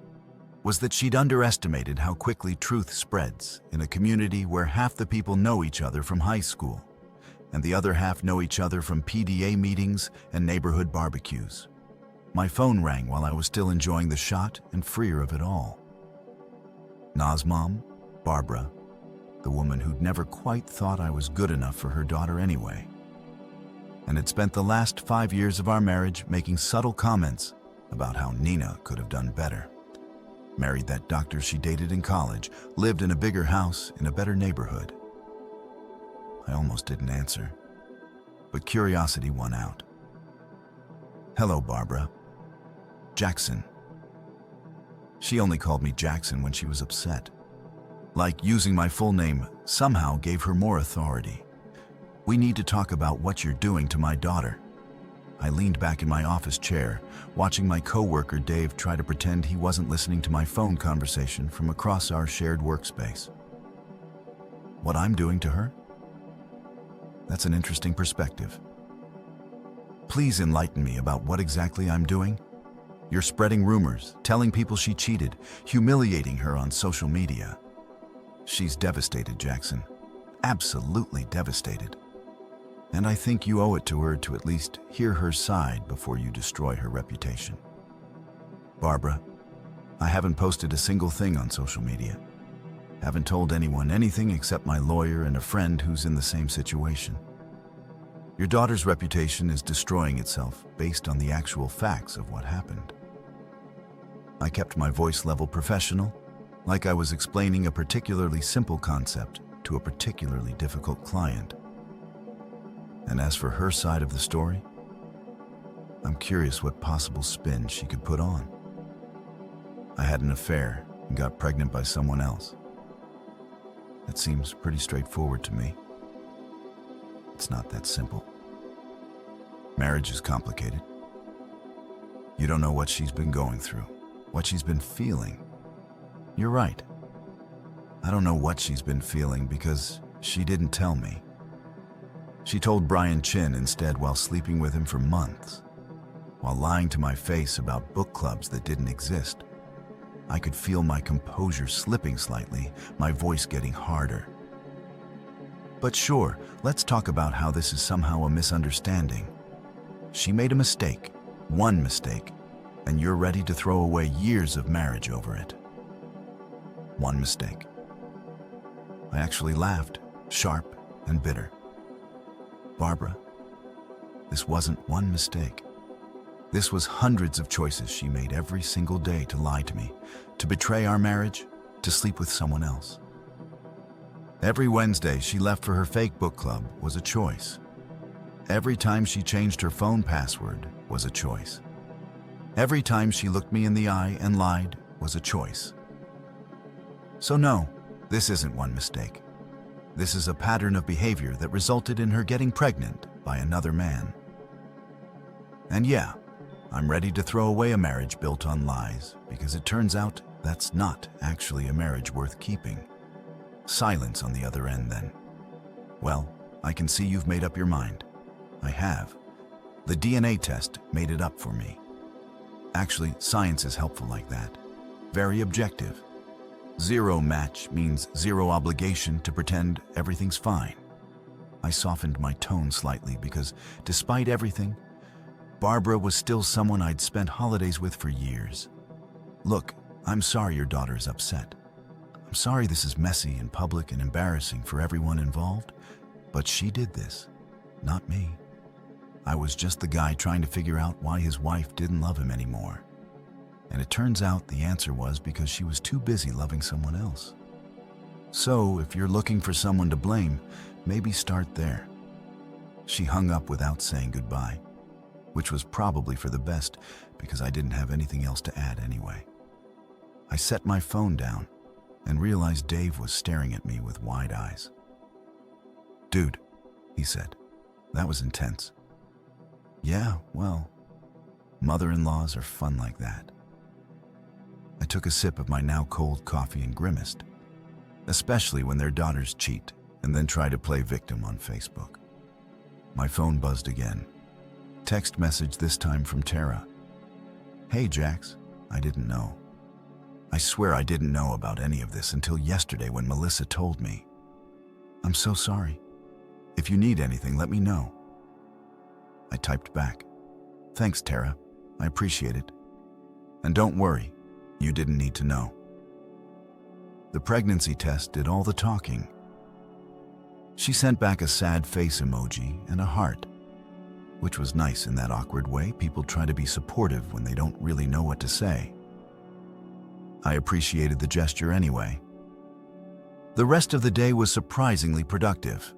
was that she'd underestimated how quickly truth spreads in a community where half the people know each other from high school, and the other half know each other from PDA meetings and neighborhood barbecues. My phone rang while I was still enjoying the shot and freer of it all. Na's mom, Barbara, the woman who'd never quite thought I was good enough for her daughter anyway, and had spent the last 5 years of our marriage making subtle comments about how Nina could have done better. Married that doctor she dated in college, lived in a bigger house in a better neighborhood. I almost didn't answer, but curiosity won out. "Hello, Barbara. Jackson." She only called me Jackson when she was upset. Like using my full name somehow gave her more authority. "We need to talk about what you're doing to my daughter." I leaned back in my office chair, watching my coworker Dave try to pretend he wasn't listening to my phone conversation from across our shared workspace. What I'm doing to her? That's an interesting perspective. Please enlighten me about what exactly I'm doing. You're spreading rumors, telling people she cheated, humiliating her on social media. She's devastated, Jackson. Absolutely devastated. And I think you owe it to her to at least hear her side before you destroy her reputation. Barbara, I haven't posted a single thing on social media. Haven't told anyone anything except my lawyer and a friend who's in the same situation. Your daughter's reputation is destroying itself based on the actual facts of what happened. I kept my voice level professional, like I was explaining a particularly simple concept to a particularly difficult client. And as for her side of the story, I'm curious what possible spin she could put on. I had an affair and got pregnant by someone else. That seems pretty straightforward to me. It's not that simple. Marriage is complicated. You don't know what she's been going through, what she's been feeling. You're right. I don't know what she's been feeling because she didn't tell me. She told Brian Chin instead while sleeping with him for months, while lying to my face about book clubs that didn't exist. I could feel my composure slipping slightly, my voice getting harder. But sure, let's talk about how this is somehow a misunderstanding. She made a mistake, one mistake, and you're ready to throw away years of marriage over it. One mistake. I actually laughed, sharp and bitter. Barbara, this wasn't one mistake. This was hundreds of choices she made every single day to lie to me, to betray our marriage, to sleep with someone else. Every Wednesday she left for her fake book club was a choice. Every time she changed her phone password was a choice. Every time she looked me in the eye and lied was a choice. So no, this isn't one mistake. This is a pattern of behavior that resulted in her getting pregnant by another man. And yeah, I'm ready to throw away a marriage built on lies because it turns out that's not actually a marriage worth keeping. Silence on the other end then. Well, I can see you've made up your mind. I have. The DNA test made it up for me. Actually, science is helpful like that. Very objective. Zero match means zero obligation to pretend everything's fine. I softened my tone slightly because, despite everything, Barbara was still someone I'd spent holidays with for years. Look, I'm sorry your daughter's upset. I'm sorry this is messy and public and embarrassing for everyone involved, but she did this, not me. I was just the guy trying to figure out why his wife didn't love him anymore. And it turns out the answer was because she was too busy loving someone else. So, if you're looking for someone to blame, maybe start there. She hung up without saying goodbye, which was probably for the best because I didn't have anything else to add anyway. I set my phone down and realized Dave was staring at me with wide eyes. "Dude," he said, "that was intense." Yeah, well, mother-in-laws are fun like that. I took a sip of my now cold coffee and grimaced, especially when their daughters cheat and then try to play victim on Facebook. My phone buzzed again. Text message this time from Tara. "Hey Jax, I didn't know. I swear I didn't know about any of this until yesterday when Melissa told me. I'm so sorry. If you need anything, let me know." I typed back, "Thanks, Tara. I appreciate it. And don't worry, you didn't need to know." The pregnancy test did all the talking. She sent back a sad face emoji and a heart, which was nice in that awkward way people try to be supportive when they don't really know what to say. I appreciated the gesture anyway. The rest of the day was surprisingly productive.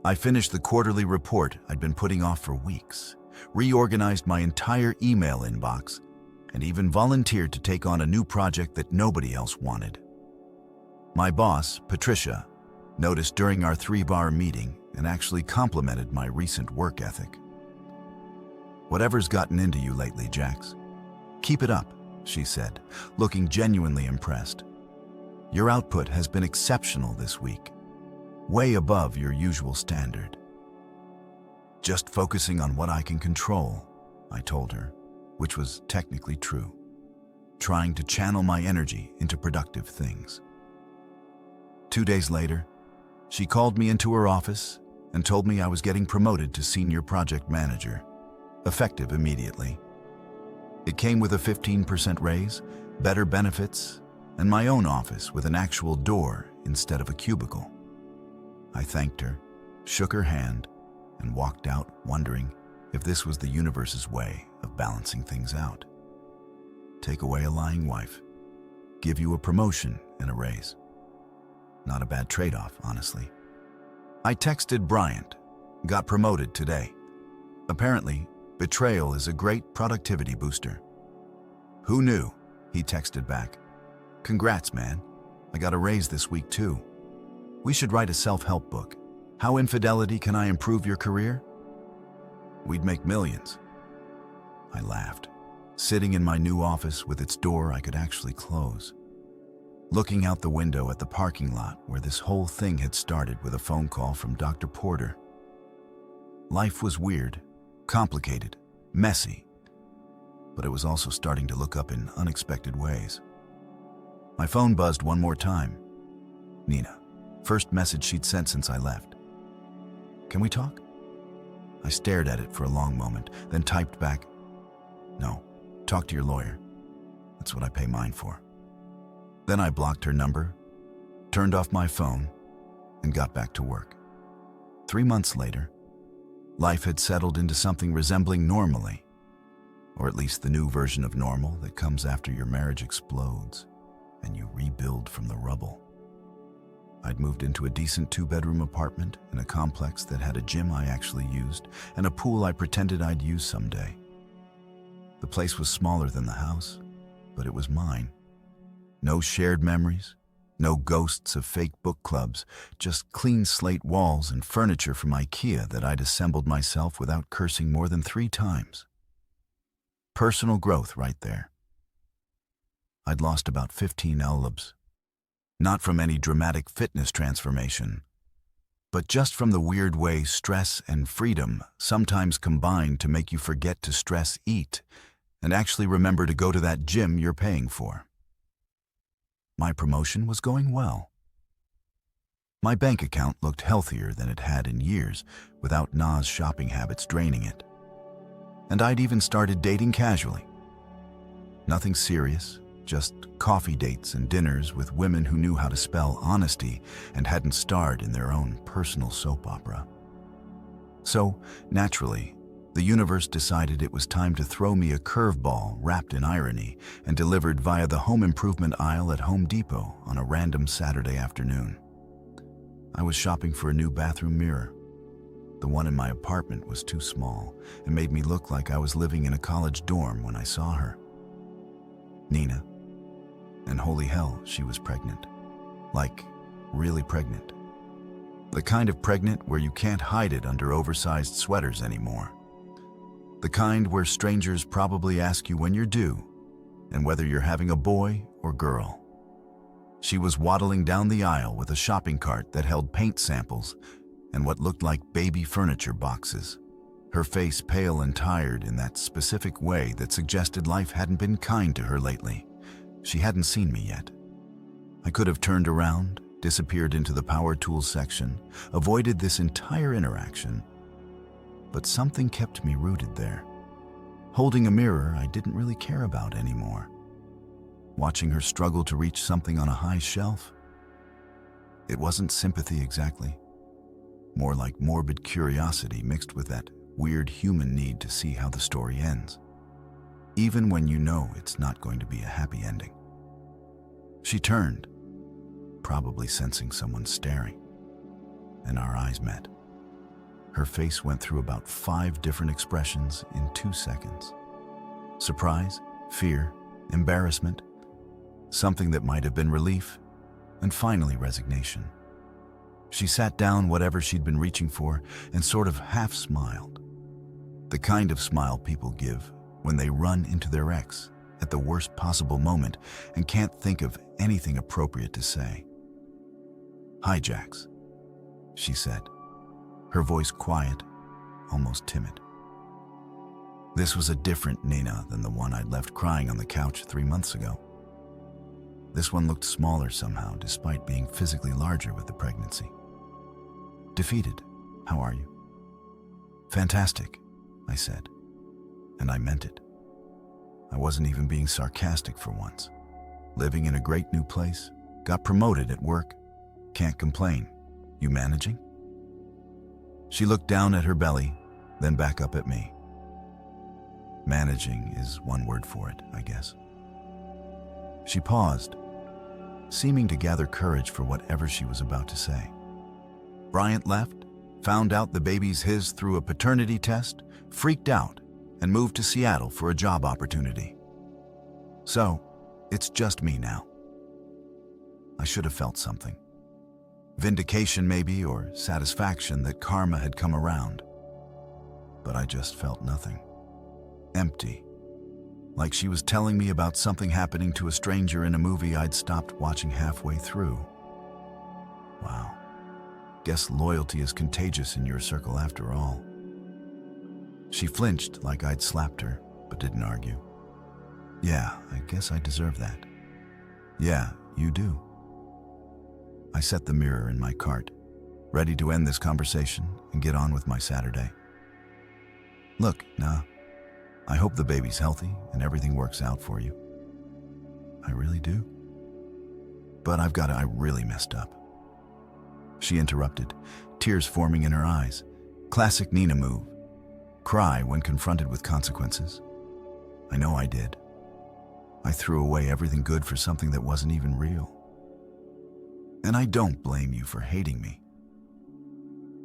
I finished the quarterly report I'd been putting off for weeks, reorganized my entire email inbox, and even volunteered to take on a new project that nobody else wanted. My boss, Patricia, noticed during our 3-bar meeting and actually complimented my recent work ethic. "Whatever's gotten into you lately, Jax, keep it up," she said, looking genuinely impressed. "Your output has been exceptional this week, way above your usual standard." "Just focusing on what I can control," I told her, which was technically true. Trying to channel my energy into productive things. 2 days later, she called me into her office and told me I was getting promoted to senior project manager, effective immediately. It came with a 15% raise, better benefits, and my own office with an actual door instead of a cubicle. I thanked her, shook her hand, and walked out wondering if this was the universe's way of balancing things out. Take away a lying wife, give you a promotion and a raise. Not a bad trade-off, honestly. I texted Bryant, got promoted today. Apparently, betrayal is a great productivity booster. Who knew? He texted back. Congrats, man. I got a raise this week too. We should write a self-help book. How infidelity can I improve your career? We'd make millions. I laughed, sitting in my new office with its door I could actually close, looking out the window at the parking lot where this whole thing had started with a phone call from Dr. Porter. Life was weird, complicated, messy, but it was also starting to look up in unexpected ways. My phone buzzed one more time. Nina, first message she'd sent since I left. Can we talk? I stared at it for a long moment, then typed back, no, talk to your lawyer. That's what I pay mine for. Then I blocked her number, turned off my phone, and got back to work. 3 months later, life had settled into something resembling normally, or at least the new version of normal that comes after your marriage explodes and you rebuild from the rubble. I'd moved into a decent 2-bedroom apartment in a complex that had a gym I actually used and a pool I pretended I'd use someday. The place was smaller than the house, but it was mine. No shared memories, no ghosts of fake book clubs, just clean slate walls and furniture from IKEA that I'd assembled myself without cursing more than 3 times. Personal growth right there. I'd lost about 15 LLibs. Not from any dramatic fitness transformation, but just from the weird way stress and freedom sometimes combine to make you forget to stress eat and actually remember to go to that gym you're paying for. My promotion was going well. My bank account looked healthier than it had in years without Na's shopping habits draining it. And I'd even started dating casually. Nothing serious, just coffee dates and dinners with women who knew how to spell honesty and hadn't starred in their own personal soap opera. So, naturally, the universe decided it was time to throw me a curveball wrapped in irony and delivered via the home improvement aisle at Home Depot on a random Saturday afternoon. I was shopping for a new bathroom mirror. The one in my apartment was too small and made me look like I was living in a college dorm when I saw her. Nina. And holy hell, she was pregnant. Like, really pregnant. The kind of pregnant where you can't hide it under oversized sweaters anymore. The kind where strangers probably ask you when you're due and whether you're having a boy or girl. She was waddling down the aisle with a shopping cart that held paint samples and what looked like baby furniture boxes. Her face pale and tired in that specific way that suggested life hadn't been kind to her lately. She hadn't seen me yet. I could have turned around, disappeared into the power tools section, avoided this entire interaction. But something kept me rooted there. Holding a mirror I didn't really care about anymore. Watching her struggle to reach something on a high shelf. It wasn't sympathy exactly. More like morbid curiosity mixed with that weird human need to see how the story ends. Even when you know it's not going to be a happy ending. She turned, probably sensing someone staring, and our eyes met. Her face went through about 5 different expressions in 2 seconds. Surprise, fear, embarrassment, something that might have been relief, and finally resignation. She sat down whatever she'd been reaching for and sort of half smiled. The kind of smile people give when they run into their ex at the worst possible moment and can't think of anything appropriate to say. "Hi, Jax," she said, her voice quiet, almost timid. This was a different Nina than the one I'd left crying on the couch 3 months ago. This one looked smaller somehow, despite being physically larger with the pregnancy. Defeated, How are you? Fantastic, I said, and I meant it. I wasn't even being sarcastic for once. Living in a great new place, got promoted at work, can't complain. You managing? She looked down at her belly, then back up at me. Managing is one word for it, I guess. She paused, seeming to gather courage for whatever she was about to say. Bryant left, found out the baby's his through a paternity test, freaked out, and moved to Seattle for a job opportunity. So, it's just me now. I should have felt something. Vindication maybe, or satisfaction that karma had come around. But I just felt nothing. Empty. Like she was telling me about something happening to a stranger in a movie I'd stopped watching halfway through. Wow. Guess loyalty is contagious in your circle after all. She flinched like I'd slapped her, but didn't argue. Yeah, I guess I deserve that. Yeah, you do. I set the mirror in my cart, ready to end this conversation and get on with my Saturday. Look, nah, I hope the baby's healthy and everything works out for you. I really do. But I really messed up. She interrupted, tears forming in her eyes. Classic Nina move. Cry when confronted with consequences. I know I did. I threw away everything good for something that wasn't even real. And I don't blame you for hating me.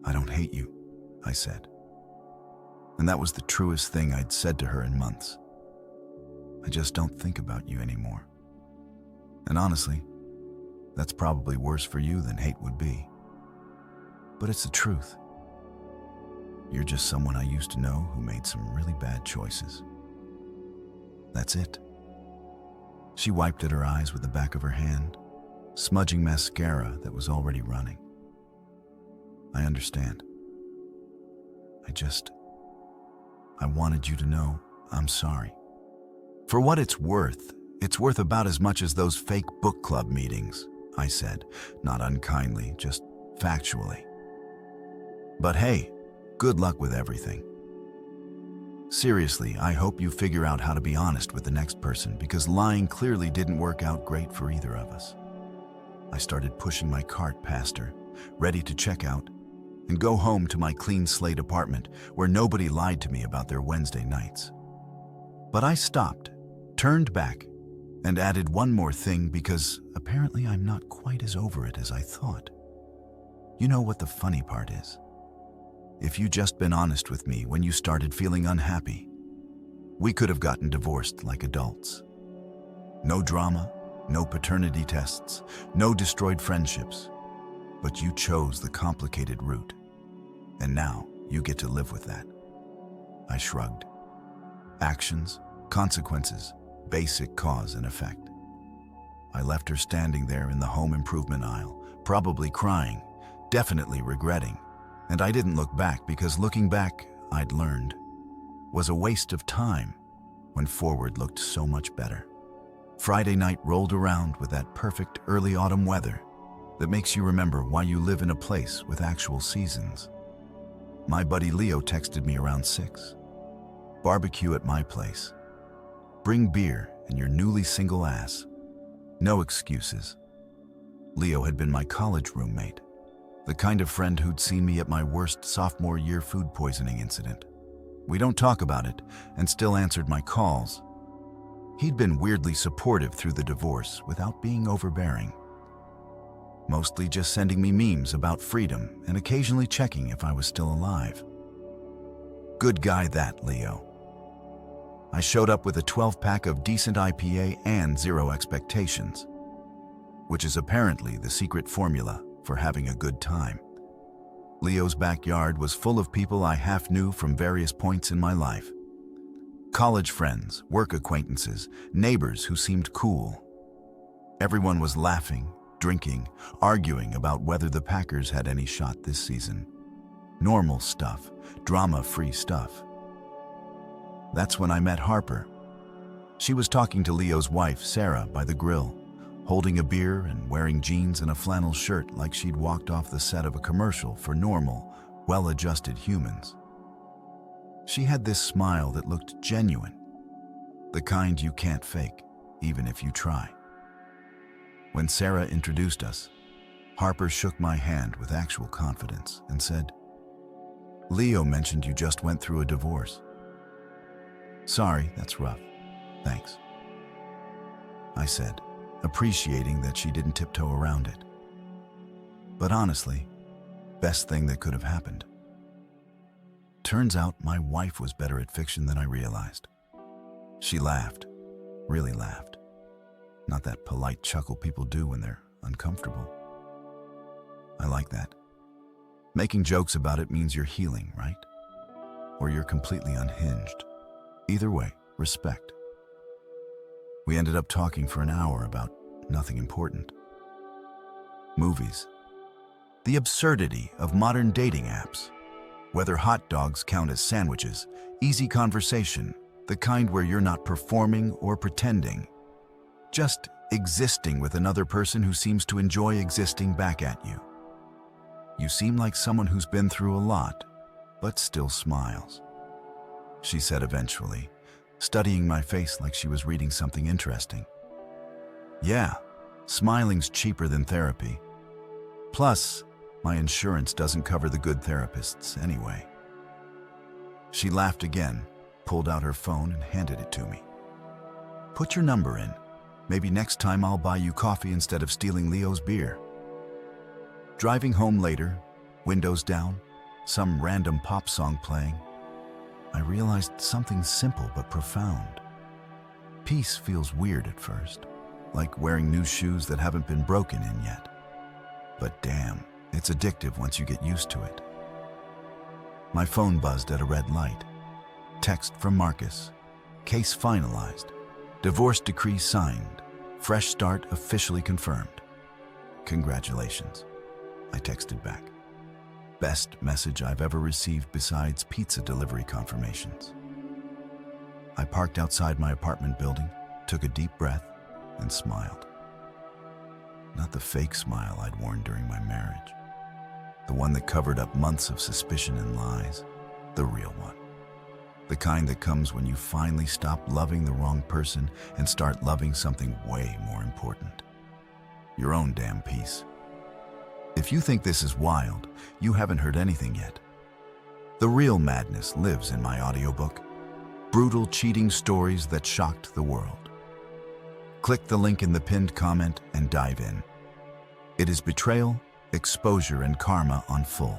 I don't hate you, I said. And that was the truest thing I'd said to her in months. I just don't think about you anymore. And honestly, that's probably worse for you than hate would be. But it's the truth. You're just someone I used to know who made some really bad choices. That's it. She wiped at her eyes with the back of her hand, smudging mascara that was already running. I understand. I wanted you to know I'm sorry. For what it's worth about as much as those fake book club meetings, I said, not unkindly, just factually. But hey, good luck with everything. Seriously, I hope you figure out how to be honest with the next person, because lying clearly didn't work out great for either of us. I started pushing my cart past her, ready to check out and go home to my clean slate apartment where nobody lied to me about their Wednesday nights. But I stopped, turned back, and added one more thing because apparently I'm not quite as over it as I thought. You know what the funny part is? If you'd just been honest with me when you started feeling unhappy, we could have gotten divorced like adults. No drama, no paternity tests, no destroyed friendships. But you chose the complicated route. And now you get to live with that. I shrugged. Actions, consequences, basic cause and effect. I left her standing there in the home improvement aisle, probably crying, definitely regretting. And I didn't look back because looking back, I'd learned, was a waste of time when forward looked so much better. Friday night rolled around with that perfect early autumn weather that makes you remember why you live in a place with actual seasons. My buddy Leo texted me around 6. Barbecue at my place. Bring beer and your newly single ass. No excuses. Leo had been my college roommate, the kind of friend who'd seen me at my worst sophomore year food poisoning incident. We don't talk about it and still answered my calls. He'd been weirdly supportive through the divorce without being overbearing. Mostly just sending me memes about freedom and occasionally checking if I was still alive. Good guy that, Leo. I showed up with a 12-pack of decent IPA and zero expectations, which is apparently the secret formula for having a good time. Leo's backyard was full of people I half knew from various points in my life. College friends, work acquaintances, neighbors who seemed cool. Everyone was laughing, drinking, arguing about whether the Packers had any shot this season. Normal stuff, drama-free stuff. That's when I met Harper. She was talking to Leo's wife, Sarah, by the grill, holding a beer and wearing jeans and a flannel shirt like she'd walked off the set of a commercial for Normal well-adjusted humans. She had this smile that looked genuine, the kind you can't fake, even if you try. When Sarah introduced us, Harper shook my hand with actual confidence and said, "Leo mentioned you just went through a divorce." "Sorry, that's rough. Thanks," I said, appreciating that she didn't tiptoe around it. But honestly, best thing that could have happened. Turns out my wife was better at fiction than I realized. She laughed, really laughed. Not that polite chuckle people do when they're uncomfortable. I like that. Making jokes about it means you're healing, right? Or you're completely unhinged. Either way, respect. We ended up talking for an hour about nothing important. Movies. The absurdity of modern dating apps. Whether hot dogs count as sandwiches, easy conversation, the kind where you're not performing or pretending. Just existing with another person who seems to enjoy existing back at you. You seem like someone who's been through a lot, but still smiles, she said eventually, studying my face like she was reading something interesting. Yeah, smiling's cheaper than therapy. Plus, my insurance doesn't cover the good therapists anyway. She laughed again, pulled out her phone and handed it to me. "Put your number in. Maybe next time I'll buy you coffee instead of stealing Leo's beer." Driving home later, windows down, some random pop song playing, I realized something simple but profound. Peace feels weird at first, like wearing new shoes that haven't been broken in yet. But damn, it's addictive once you get used to it. My phone buzzed at a red light. Text from Marcus. Case finalized. Divorce decree signed. Fresh start officially confirmed. Congratulations, I texted back. Best message I've ever received besides pizza delivery confirmations. I parked outside my apartment building, took a deep breath, and smiled. Not the fake smile I'd worn during my marriage. The one that covered up months of suspicion and lies. The real one. The kind that comes when you finally stop loving the wrong person and start loving something way more important. Your own damn peace. If you think this is wild, you haven't heard anything yet. The real madness lives in my audiobook. Brutal cheating stories that shocked the world. Click the link in the pinned comment and dive in. It is betrayal, exposure, and karma on full.